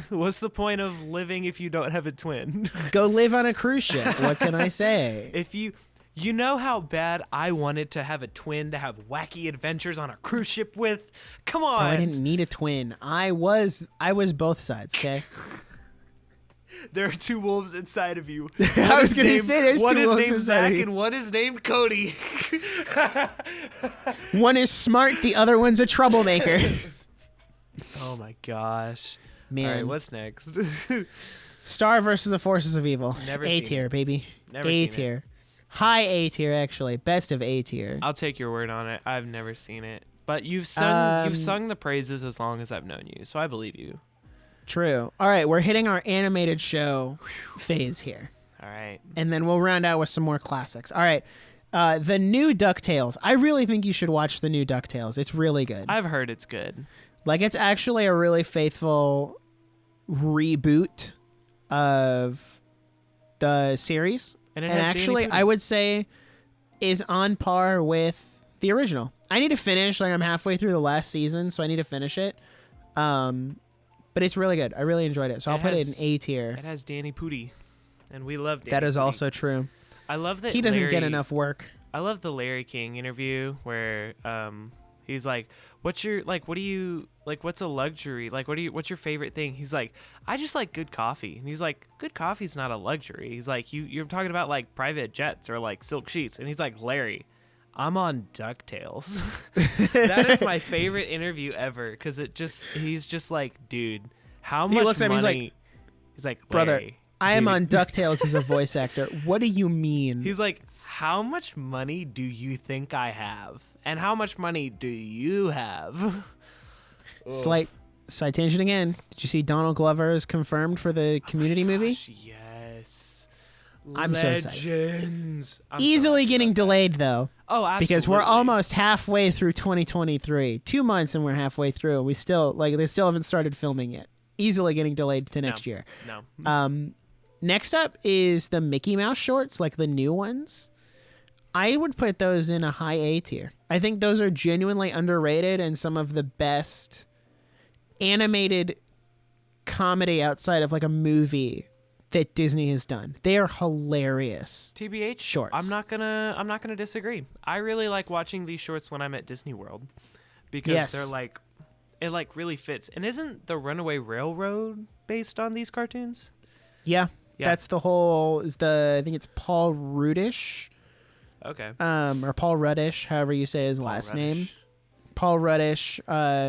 What's the point of living if you don't have a twin? Go live on a cruise ship. What can I say? If you know how bad I wanted to have a twin to have wacky adventures on a cruise ship with? Come on. Bro, I didn't need a twin. I was both sides, okay? There are two wolves inside of you. I was going to say there's two wolves inside of you. One is named Zach and one is named Cody. One is smart, the other one's a troublemaker. Oh my gosh. Man. All right, what's next? Star versus the Forces of Evil. Never A seen tier, it. baby. Never A seen tier. High A tier, actually. Best of A tier. I'll take your word on it. I've never seen it. But you've sung the praises as long as I've known you, so I believe you. True. All right, we're hitting our animated show phase here. All right. And then we'll round out with some more classics. All right. The new DuckTales. I really think you should watch the new DuckTales. It's really good. I've heard it's good. Like, it's actually a really faithful reboot of the series. And actually, I would say is on par with the original. I need to finish. Like, I'm halfway through the last season, so I need to finish it. But it's really good. I really enjoyed it. So I'll put it in A tier. It has Danny Pudi, and we love Danny That is Pudi. Also true. I love that he doesn't get enough work. I love the Larry King interview where he's like, what's a luxury? Like, what's your favorite thing? He's like, I just like good coffee. And he's like, good coffee's not a luxury. He's like, you're talking about like private jets or like silk sheets. And he's like, Larry, I'm on DuckTales. That is my favorite interview ever. Cause he's just like, dude, how much He looks at money? him, he's like, he's like, brother, Larry, I am on DuckTales as a voice actor. What do you mean? He's like, how much money do you think I have? And how much money do you have? Slight tangent again. Did you see Donald Glover is confirmed for the Community movie? Yes. I'm so excited. Legends. Easily getting delayed though. Oh, absolutely. Because we're almost halfway through 2023. 2 months and we're halfway through. We still they still haven't started filming yet. Easily getting delayed to next year. No. Next up is the Mickey Mouse shorts, like the new ones. I would put those in a high A tier. I think those are genuinely underrated and some of the best animated comedy outside of like a movie that Disney has done. They are hilarious. TBH shorts. I'm not gonna disagree. I really like watching these shorts when I'm at Disney World because they're like, it like really fits. And isn't the Runaway Railroad based on these cartoons? Yeah. That's the whole I think it's Paul Rudish. Okay. Or Paul Ruddish, however you say his last name. Paul Ruddish,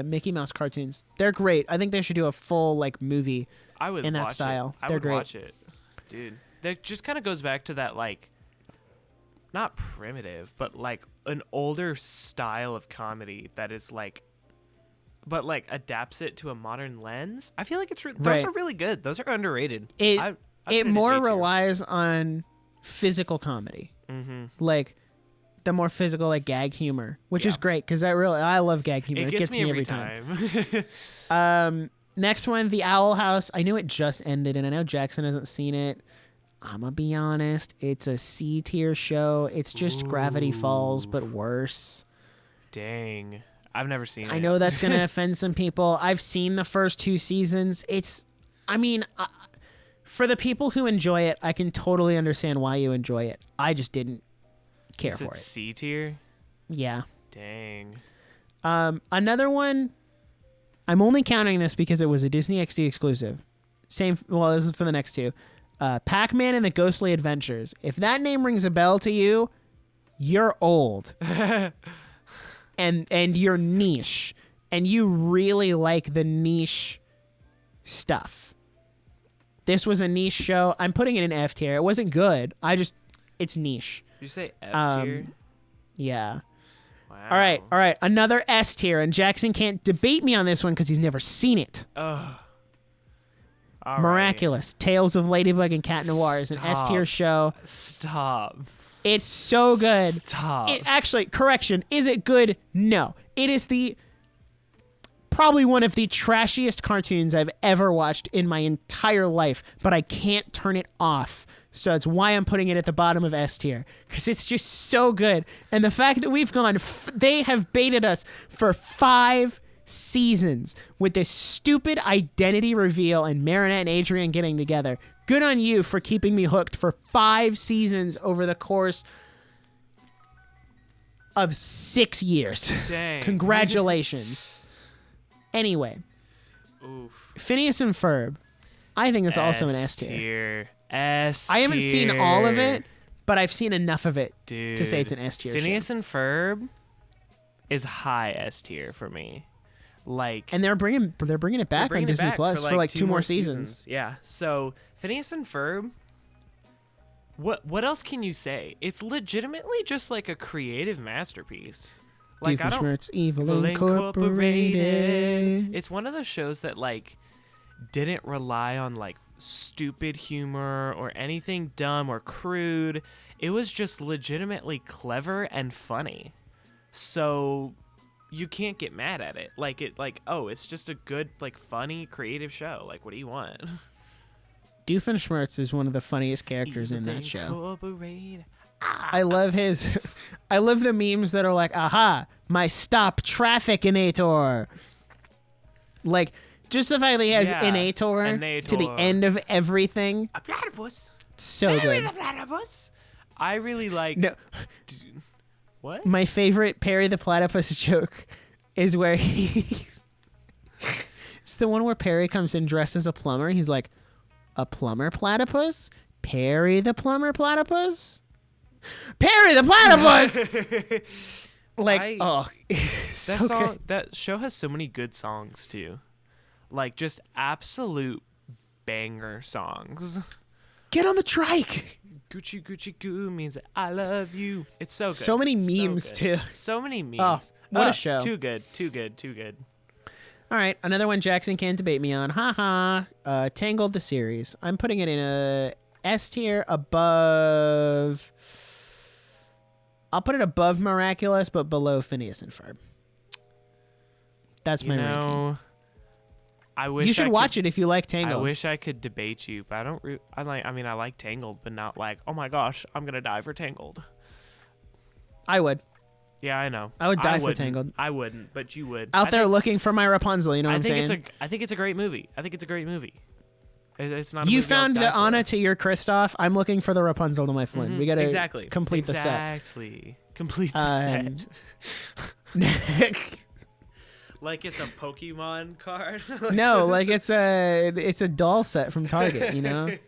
Mickey Mouse cartoons. They're great. I think they should do a full like movie in that style. I They're would great. watch it. Dude. That just kind of goes back to that like not primitive, but like an older style of comedy that is like but like adapts it to a modern lens. I feel like those are really good. Those are underrated. It more relies on physical comedy. Mm-hmm. Like the more physical like gag humor, which is great because I love gag humor. It gets me every time. Next one, The Owl House. I knew it just ended and I know Jackson hasn't seen it. I'm gonna be honest, it's a C tier show. It's just Gravity Falls but worse. Dang. I've never seen it. I know that's gonna offend some people. I've seen the first 2 seasons. For the people who enjoy it, I can totally understand why you enjoy it. I just didn't care for it. C tier? Yeah. Dang. Another one, I'm only counting this because it was a Disney XD exclusive. Well, this is for the next 2. Pac-Man and the Ghostly Adventures. If that name rings a bell to you, you're old. and you're niche. And you really like the niche stuff. This was a niche show. I'm putting it in F tier. It wasn't good. It's niche. Did you say F tier? Yeah. Wow. All right. Another S tier, and Jackson can't debate me on this one because he's never seen it. Ugh. Miraculous. Tales of Ladybug and Cat Noir is an S tier show. Stop. It's so good. Stop. Actually, correction. Is it good? No. It is probably one of the trashiest cartoons I've ever watched in my entire life, but I can't turn it off. So that's why I'm putting it at the bottom of S tier, because it's just so good. And the fact that we've they have baited us for 5 seasons with this stupid identity reveal and Marinette and Adrian getting together. Good on you for keeping me hooked for 5 seasons over the course of 6 years. Dang. Congratulations. Anyway, Oof. Phineas and Ferb, I think it's also an S tier. S tier. I haven't seen all of it, but I've seen enough of it to say it's an S tier. Phineas and Ferb is high S tier for me. And they're bringing it back on Disney Plus for like 2 more seasons. Yeah. So Phineas and Ferb. What else can you say? It's legitimately just like a creative masterpiece. Doofenshmirtz Evil Incorporated. It's one of those shows that like didn't rely on like stupid humor or anything dumb or crude. It was just legitimately clever and funny. So you can't get mad at it. It's just a good, like, funny, creative show. Like, what do you want? Doofenshmirtz is one of the funniest characters in that show. I love the memes that are like, aha, my stop traffic-inator. Like, just the fact that he has inator to the end of everything. A platypus. So good. The platypus. I really like... No. What? My favorite Perry the Platypus joke is where it's the one where Perry comes in dressed as a plumber. He's like, a plumber platypus? Perry the plumber platypus? Perry the platypus! That show has so many good songs too. Like just absolute banger songs. Get on the trike. Gucci Gucci Goo means I love you. It's so good. So many memes, too. So many memes. Oh, what a show. Too good. Too good. Too good. All right, another one Jackson can't debate me on. Tangled the series. I'm putting it in a S tier above. I'll put it above Miraculous, but below Phineas and Ferb. That's my ranking. I wish you should watch it if you like Tangled. I wish I could debate you, but I don't. I like Tangled, but not like, oh my gosh, I'm gonna die for Tangled. I would. Yeah, I know. I would die for Tangled. I wouldn't, but you would. Out there looking for my Rapunzel, you know what I'm saying? I think it's a great movie. It's not. You found the Anna to your Kristoff. I'm looking for the Rapunzel to my Flynn. We gotta complete the set. Exactly. Complete the set. Like it's a Pokemon card. No, like it's a doll set from Target, you know.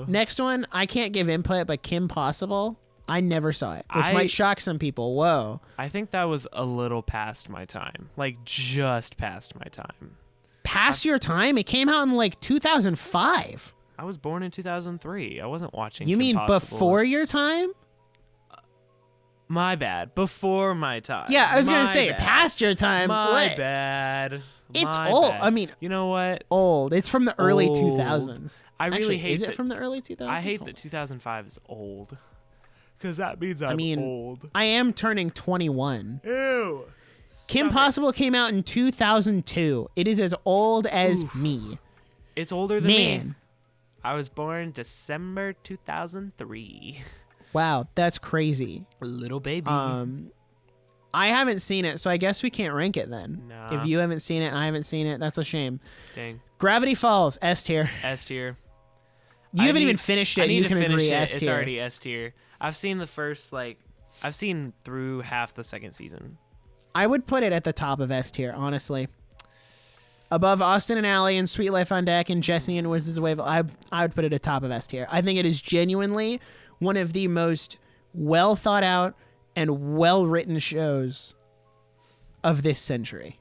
Next one, I can't give input, but Kim Possible. I never saw it, which might shock some people. Whoa. I think that was a little past my time. Like, just past my time. Past your time? It came out in, like, 2005. I was born in 2003. I wasn't watching You Kim mean Possible. before your time? My bad. Before my time. Yeah, I was going to say, bad. Past your time. My bad. It's My old. bad. I mean, you know what? Old. It's from the early Old. 2000s. I really Actually, hate is that, it from the early 2000s? I hate that 2005 is old. Because that means I'm old. I am turning 21. Ew. Kim Possible came out in 2002. It is as old as me. It's older than me. Man. I was born December 2003. Wow, that's crazy. Little baby. I haven't seen it, so I guess we can't rank it then. Nah. If you haven't seen it and I haven't seen it, that's a shame. Dang. Gravity Falls, S tier. S tier. You haven't even finished it. I need you to can finish agree it. S tier. It's already S tier. I've seen the first, I've seen through half the second season. I would put it at the top of S tier, honestly. Above Austin and Ally and Sweet Life on Deck and Jesse and Wizards of Wave, I would put it at top of S tier. I think it is genuinely one of the most well thought out and well written shows of this century.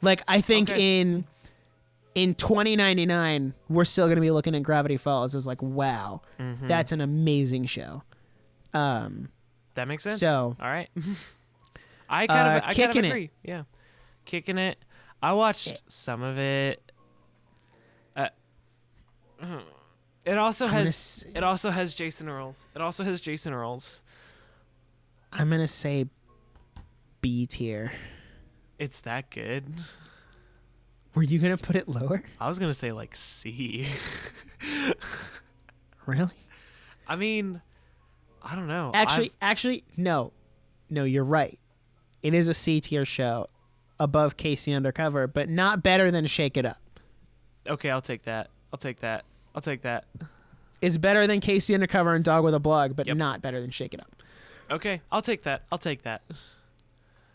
Like, I think in 2099, we're still going to be looking at Gravity Falls as like, wow, that's an amazing show. That makes sense. So, all right. I kind of agree. It. Yeah. Kicking it. I watched some of it. It also has Jason Earls. I'm going to say B tier. It's that good. Were you going to put it lower? I was going to say like C. Really? I mean, I don't know. Actually, no. No, you're right. It is a C tier show above Casey Undercover, but not better than Shake It Up. Okay, I'll take that. It's better than Casey Undercover and Dog with a Blog, but not better than Shake It Up. Okay, I'll take that.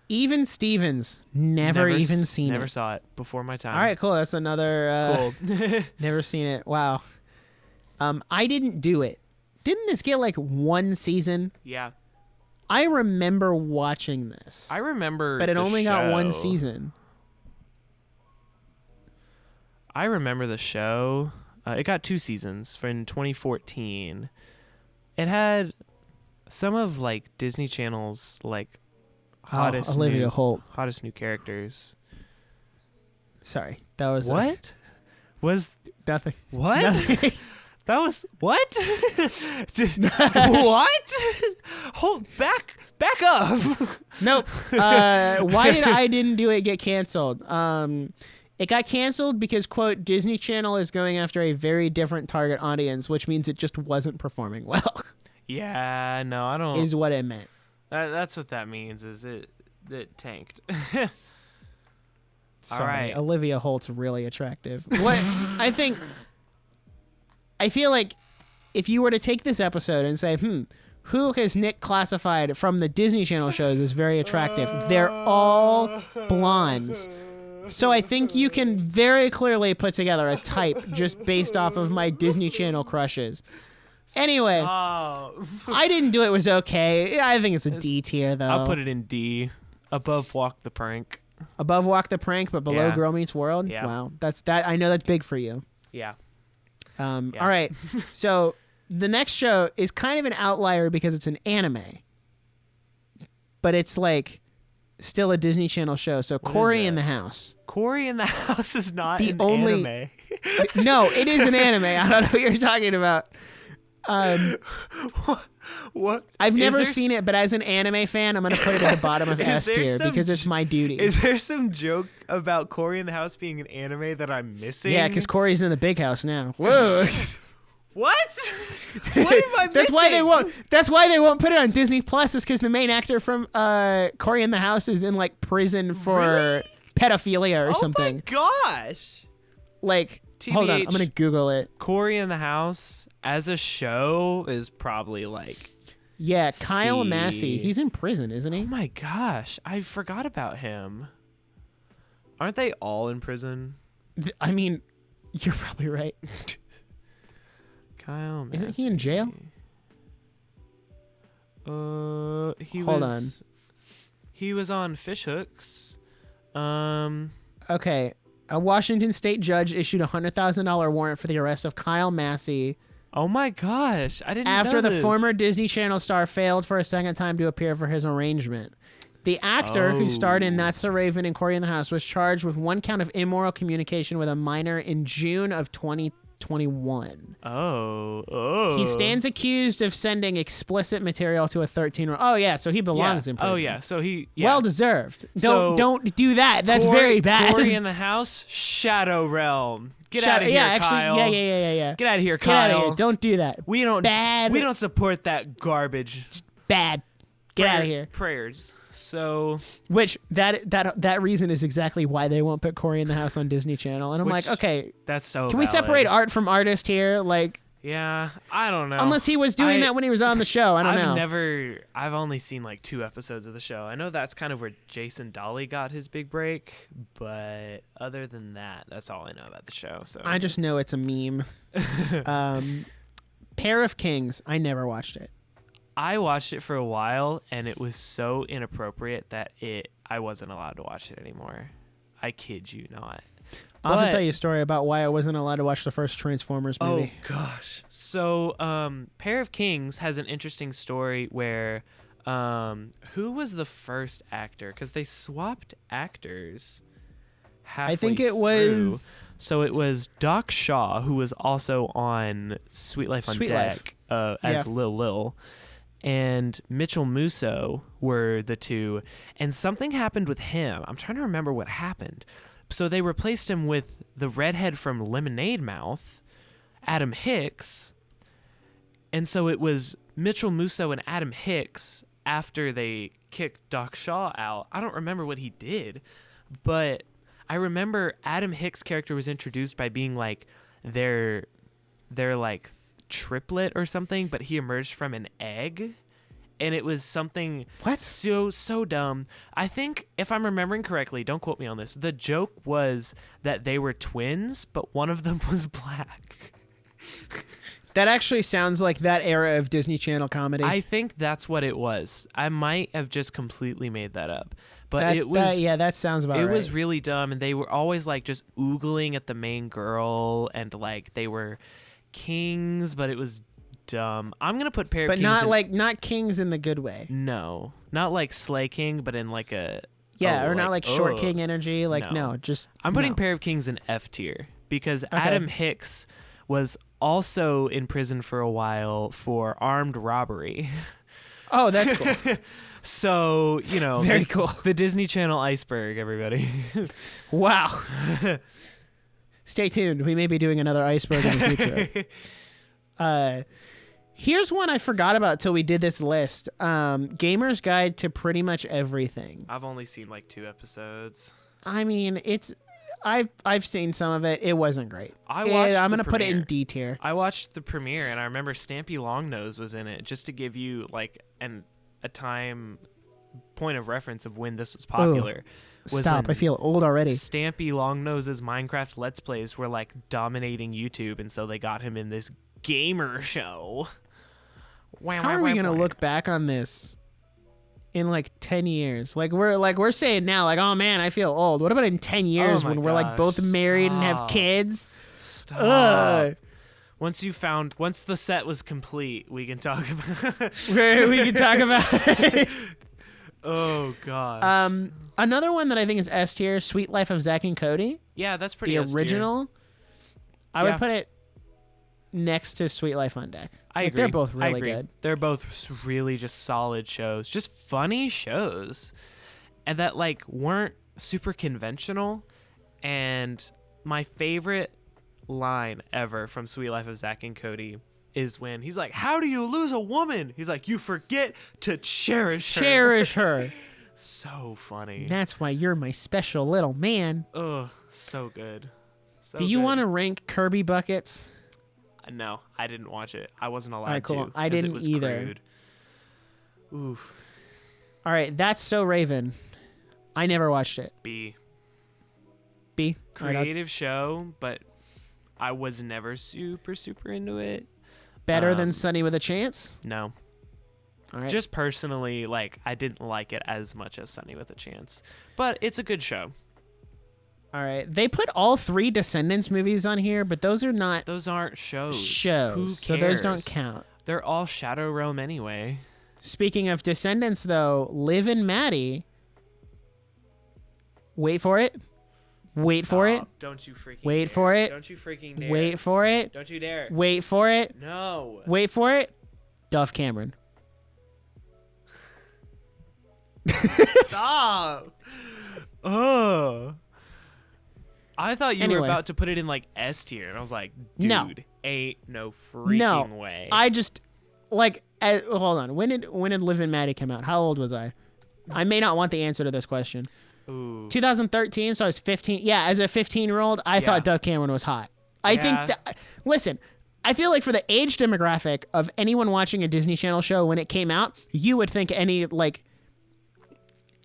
Even Stevens, never even seen it. Never saw it before my time. All right, cool. That's another cool. Never seen it. Wow. I didn't do it. Didn't this get like one season? Yeah. I remember watching this. I remember, but it only got one show. season. I remember the show. It got 2 seasons in 2014. It had some of like Disney Channel's like hottest new characters. Sorry, that was what? Was nothing? What? Nothing. That was what? What? Hold back up. Nope. Why did I didn't do it get canceled? It got canceled because, quote, Disney Channel is going after a very different target audience, which means it just wasn't performing well. Yeah, no, I don't. Is what it meant. That's what that means. Is it tanked? Sorry, all right. Olivia Holt's really attractive. What I feel like if you were to take this episode and say, who has Nick classified from the Disney Channel shows as very attractive? They're all blondes. So I think you can very clearly put together a type just based off of my Disney Channel crushes. Anyway, Stop. I didn't do it was okay. I think it's a D tier, though. I'll put it in D. Above Walk the Prank. Above Walk the Prank, but below Yeah. Girl Meets World? Yeah. Wow. That's that. I know that's big for you. Yeah. Yeah. All right. So the next show is kind of an outlier because it's an anime, but it's like still a Disney Channel show. So Cory in the House. Cory in the House is not The an only- anime. No, it is an anime. I don't know what you're talking about. What? I've Is never there seen it, but as an anime fan, I'm going to put it at the bottom of Is S there tier some because it's my duty. Is there some joke about Cory in the House being an anime that I'm missing? Yeah, because Cory's in the big house now. Whoa. What? What am I That's why they missing? won't. That's why they won't put it on Disney Plus. Is because the main actor from Cory in the House is in like prison for Really? pedophilia or something. Oh my gosh. Like, hold on, I'm TBH. gonna Google it. Cory in the House as a show is probably like, Yeah, Kyle See. Massey. He's in prison, isn't oh he? my gosh, I forgot about him. Aren't they all in prison? I mean, you're probably right. Kyle Massey. Isn't he in jail? He Hold was. He was on Fish Hooks. Okay. A Washington state judge issued a $100,000 warrant for the arrest of Kyle Massey Oh my gosh, I didn't after know the this. former Disney Channel star failed for a second time to appear for his arraignment. The actor who starred in Oh. That's So Raven and Cory in the House was charged with one count of immoral communication with a minor in June of 2021. Oh. He stands accused of sending explicit material to a 13-year-old. Oh yeah, so he belongs in prison. Oh yeah, so he. Yeah. Well deserved. So- Don't do that. That's very bad. Cory in the House, Shadow Realm. Get Shout- out of here, yeah, actually, Kyle. yeah. Get out of here, Get Kyle. out of here. Don't do that. We don't. Bad. We don't support that garbage. Bad. Get out of here. Prayers. So. Which that reason is exactly why they won't put Cory in the House on Disney Channel. And I'm Which- like, okay, That's so. can we separate valid. art from artist here? Like, Yeah, I don't know. unless he was doing that when he was on the show. I don't know. I've only seen like 2 episodes of the show. I know that's kind of where Jason Dolly got his big break, but other than that, that's all I know about the show. So I just know it's a meme. Pair of Kings. I never watched it. I watched it for a while, and it was so inappropriate that I wasn't allowed to watch it anymore. I kid you not. I'll have But- to tell you a story about why I wasn't allowed to watch the first Transformers movie. Oh gosh. So, Pair of Kings has an interesting story where, who was the first actor? Because they swapped actors. I think it through. was So it was Doc Shaw, who was also on Sweet Life on Sweet Life. Deck as Lil, and Mitchell Musso were the two. And something happened with him. I'm trying to remember what happened. So they replaced him with the redhead from Lemonade Mouth, Adam Hicks. And so it was Mitchell Musso and Adam Hicks after they kicked Doc Shaw out. I don't remember what he did, but I remember Adam Hicks' character was introduced by being like their like triplet or something, but he emerged from an egg. And it was something What? so dumb. I think, if I'm remembering correctly, don't quote me on this, the joke was that they were twins, but one of them was black. That actually sounds like that era of Disney Channel comedy. I think that's what it was. I might have just completely made that up. But That's, it was that sounds about it right. was really dumb, and they were always like just oogling at the main girl, and like they were kings, but it was dumb. I'm gonna put Pair of but Kings not in- like not kings in the good way. no, not like Slay King, but in like a Yeah, oh, or not like short ugh. king energy. Like No. no, just I'm putting no. Pair of Kings in F tier because Adam Hicks was also in prison for a while for armed robbery. Oh, that's cool. So, you know, Very the, cool. The Disney Channel iceberg, everybody. Wow. Stay tuned. We may be doing another iceberg in the future. Here's one I forgot about till we did this list. Gamer's Guide to Pretty Much Everything. I've only seen like 2 episodes. I mean, I've seen some of it. It wasn't great. I watched I'm the gonna put it in premiere. D tier. I watched the premiere, and I remember Stampy Longnose was in it, just to give you like a time point of reference of when this was popular. Was Stop. when I feel old already. Stampy Longnose's Minecraft Let's Plays were like dominating YouTube, and so they got him in this gamer show. How are we gonna look back on this in like 10 years? Like we're saying now, like, oh man, I feel old. What about in 10 years my when we're like both gosh, married and have stop. kids? Stop. Ugh. Once the set was complete, we can talk about. We can talk about it. Oh god. Another one that I think is S tier, Sweet Life of Zack and Cody. Yeah, that's pretty. The S tier. original. I would put it next to Sweet Life on Deck. I agree. They're both really good. They're both really just solid shows, just funny shows, and that like weren't super conventional. And my favorite line ever from Sweet Life of Zack and Cody is when he's like, "How do you lose a woman?" He's like, "You forget to cherish her." Cherish her. So funny. That's why you're my special little man. Ugh, so good. So Do you good. want to rank Kirby buckets? No, I didn't watch it. I wasn't allowed All right, cool. to. I 'cause didn't it was either. Crude. Oof. All right, That's So Raven. I never watched it. B. B. All right, Creative show, but I was never super into it. better than Sunny with a Chance? No. All right. Just personally, like, I didn't like it as much as Sunny with a Chance. But it's a good show. All right. They put all 3 Descendants movies on here, but those are not Those aren't shows. shows. Who cares? So those don't count. They're all Shadow Realm anyway. Speaking of Descendants, though, Liv and Maddie. Wait for it. Wait for it. Stop. Don't you freaking Wait dare. for it. Don't you freaking dare. Wait for it. Don't you dare. Wait for it. No. Wait for it. Duff Cameron. Stop. Ugh. I thought you were Anyway. about to put it in like S tier, and I was like, dude, No. ain't no freaking way. I just hold on. When did Liv and Maddie come out? How old was I? I may not want the answer to this question. Ooh. 2013, so I was 15. Yeah, as a 15-year-old, I thought Duff Cameron was hot. I think that, listen, I feel like for the age demographic of anyone watching a Disney Channel show when it came out, you would think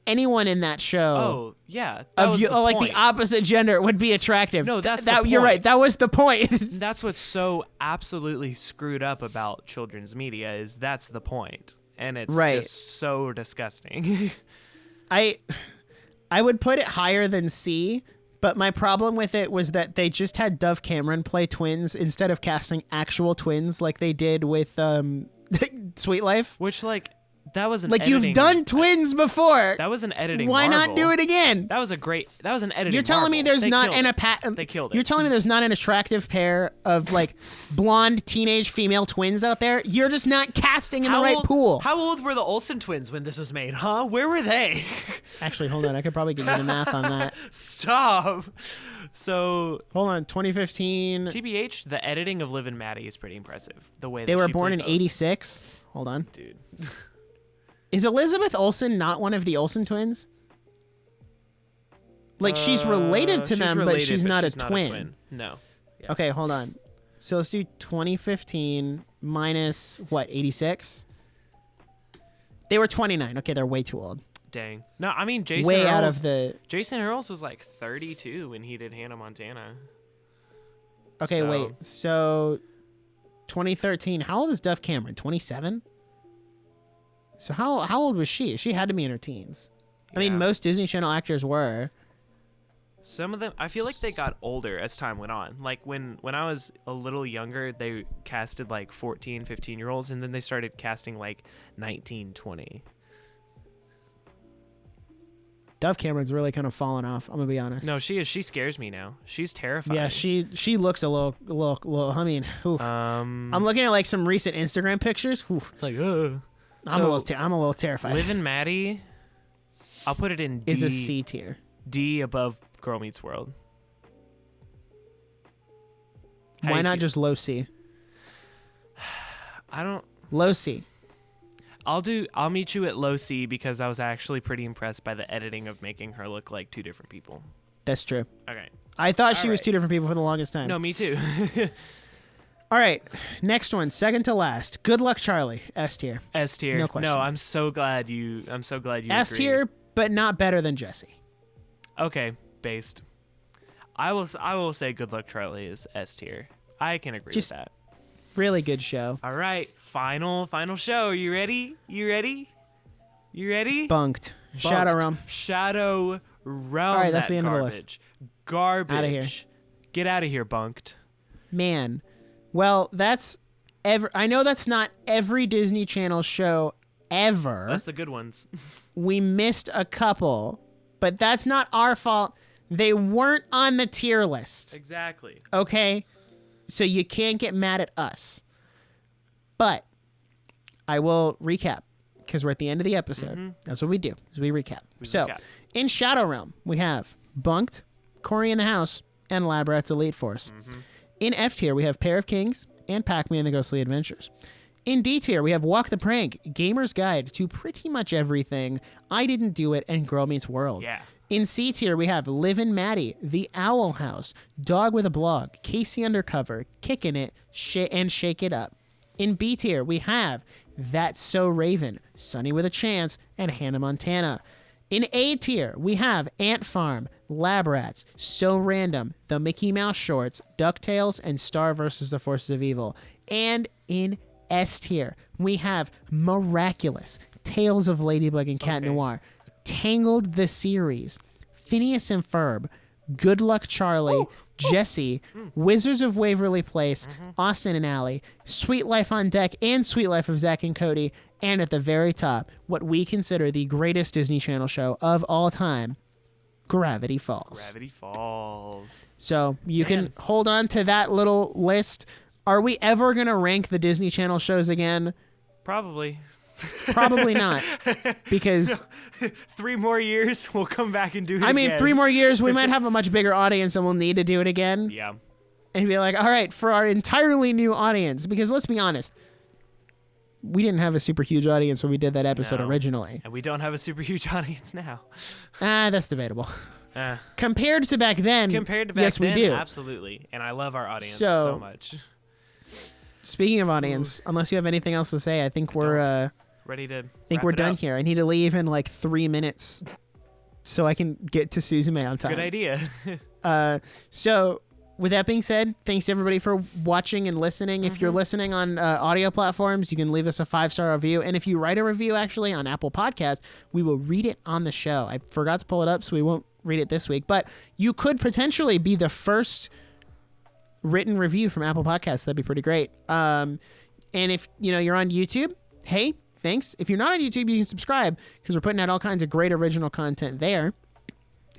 anyone in that show Oh, yeah. That was the like point. the opposite gender would be attractive. No, that's the You're right. point. That was the point. That's what's so absolutely screwed up about children's media is that's the point. And it's Right. just so disgusting. I would put it higher than C, but my problem with it was that they just had Dove Cameron play twins instead of casting actual twins like they did with Sweet Life. Which, like, that was an Like editing. you've done twins before. That was an editing Why not marvel. do it again? That was an editing You're telling me marvel. there's They not killed an it. They killed it. You're telling me there's not an attractive pair of like blonde teenage female twins out there? You're just not casting in the right pool. How old were the Olsen twins when this was made, huh? Where were they? Actually, hold on. I could probably get you the math on that. Stop. So, Hold on. 2015. TBH, the editing of Liv and Maddie is pretty impressive. The way They that were she born in played both. 86. Hold on. Dude. Is Elizabeth Olsen not one of the Olsen twins? Like she's related to She's them, related, but she's not a twin. No. Yeah. Okay, hold on. So let's do 2015 minus what? 86. They were 29. Okay, they're way too old. Dang. No, I mean Jason Way Earls, out of the. Jason Earls was like 32 when he did Hannah Montana. Okay, So- wait. So 2013. How old is Duff Cameron? 27. So how old was she? She had to be in her teens. I mean, Yeah. most Disney Channel actors were. Some of them, I feel like they got older as time went on. Like when I was a little younger, they casted like 14, 15-year-olds, and then they started casting like 19, 20. Dove Cameron's really kind of fallen off. I'm gonna be honest. No, she is. She scares me now. She's terrifying. Yeah, she looks a little. I mean, oof. I'm I'm looking at like some recent Instagram pictures. Oof. It's like, I'm a little terrified. Liv and Maddie, I'll put it in D. Is a C tier. D above Girl Meets World. How do Why you not feel? just low C? I don't. Low C. I'll meet you at low C because I was actually pretty impressed by the editing of making her look like two different people. That's true. Okay. I thought she was right. two different people for the longest time. No, me too. All right, next one, second to last. Good Luck Charlie. S tier. S tier. No question. No, I'm so glad you. S S tier, but not better than Jesse. Okay, based. I will say Good Luck Charlie is S tier. I can agree with that. Really good show. All right, final show. You ready? You ready? Bunked. Shadow Realm. Shadow Realm. All right, that's that the end of the garbage. list. Garbage. Outta here. Get out of here, bunked. Man, Well, I know that's not every Disney Channel show ever. That's the good ones. We missed a couple, but that's not our fault. They weren't on the tier list. Exactly. Okay? So you can't get mad at us. But I will recap because we're at the end of the episode. Mm-hmm. That's what we do, is we recap. In Shadow Realm, we have Bunked, Cory in the House, and Lab Rat's Elite Force. Mm-hmm. In F tier, we have Pair of Kings and Pac-Man the Ghostly Adventures. In D tier, we have Walk the Prank, Gamer's Guide to Pretty Much Everything, I Didn't Do It, and Girl Meets World. Yeah. In C tier, we have Livin' Maddie, The Owl House, Dog with a Blog, Casey Undercover, Kickin' It, and Shake It Up. In B tier, we have That's So Raven, Sunny with a Chance, and Hannah Montana. In A tier, we have Ant Farm, Lab Rats, So Random, The Mickey Mouse Shorts, DuckTales, and Star vs. the Forces of Evil. And in S tier, we have Miraculous, Tales of Ladybug and Cat Noir, Tangled the Series, Phineas and Ferb, Good Luck Charlie, Jessie, Wizards of Waverly Place, Austin and Ally, Sweet Life on Deck, and Sweet Life of Zack and Cody, and at the very top, what we consider the greatest Disney Channel show of all time, Gravity Falls. Gravity Falls. So you can hold on to that little list. Are we ever going to rank the Disney Channel shows again? Probably. Probably not, because 3 more years, we'll come back and do it I mean, again. 3 more years, we might have a much bigger audience and we'll need to do it again. Yeah. And be like, all right, for our entirely new audience, because let's be honest, we didn't have a super huge audience when we did that episode No. originally. And we don't have a super huge audience now. That's debatable. Uh, Compared to back then, compared to back yes, then, we do. absolutely. And I love our audience So- so much. Speaking of audience, unless you have anything else to say, I think we're Ready to think wrap we're it done up. here. I need to leave in like 3 minutes so I can get to Suzume on time. Good idea. So with that being said, thanks everybody for watching and listening. If you're listening on audio platforms, you can leave us a 5-star review. And if you write a review actually on Apple Podcasts, we will read it on the show. I forgot to pull it up, so we won't read it this week. But you could potentially be the first written review from Apple Podcasts. That'd be pretty great. And if you're on YouTube, hey, thanks. If you're not on YouTube, you can subscribe because we're putting out all kinds of great original content there.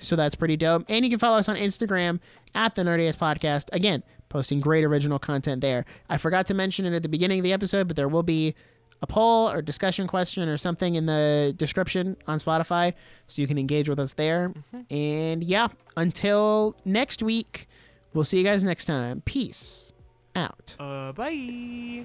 So that's pretty dope. And you can follow us on Instagram at the Nerdiest Podcast. Again, posting great original content there. I forgot to mention it at the beginning of the episode, but there will be a poll or discussion question or something in the description on Spotify so you can engage with us there. And yeah, until next week, we'll see you guys next time. Peace out. Bye.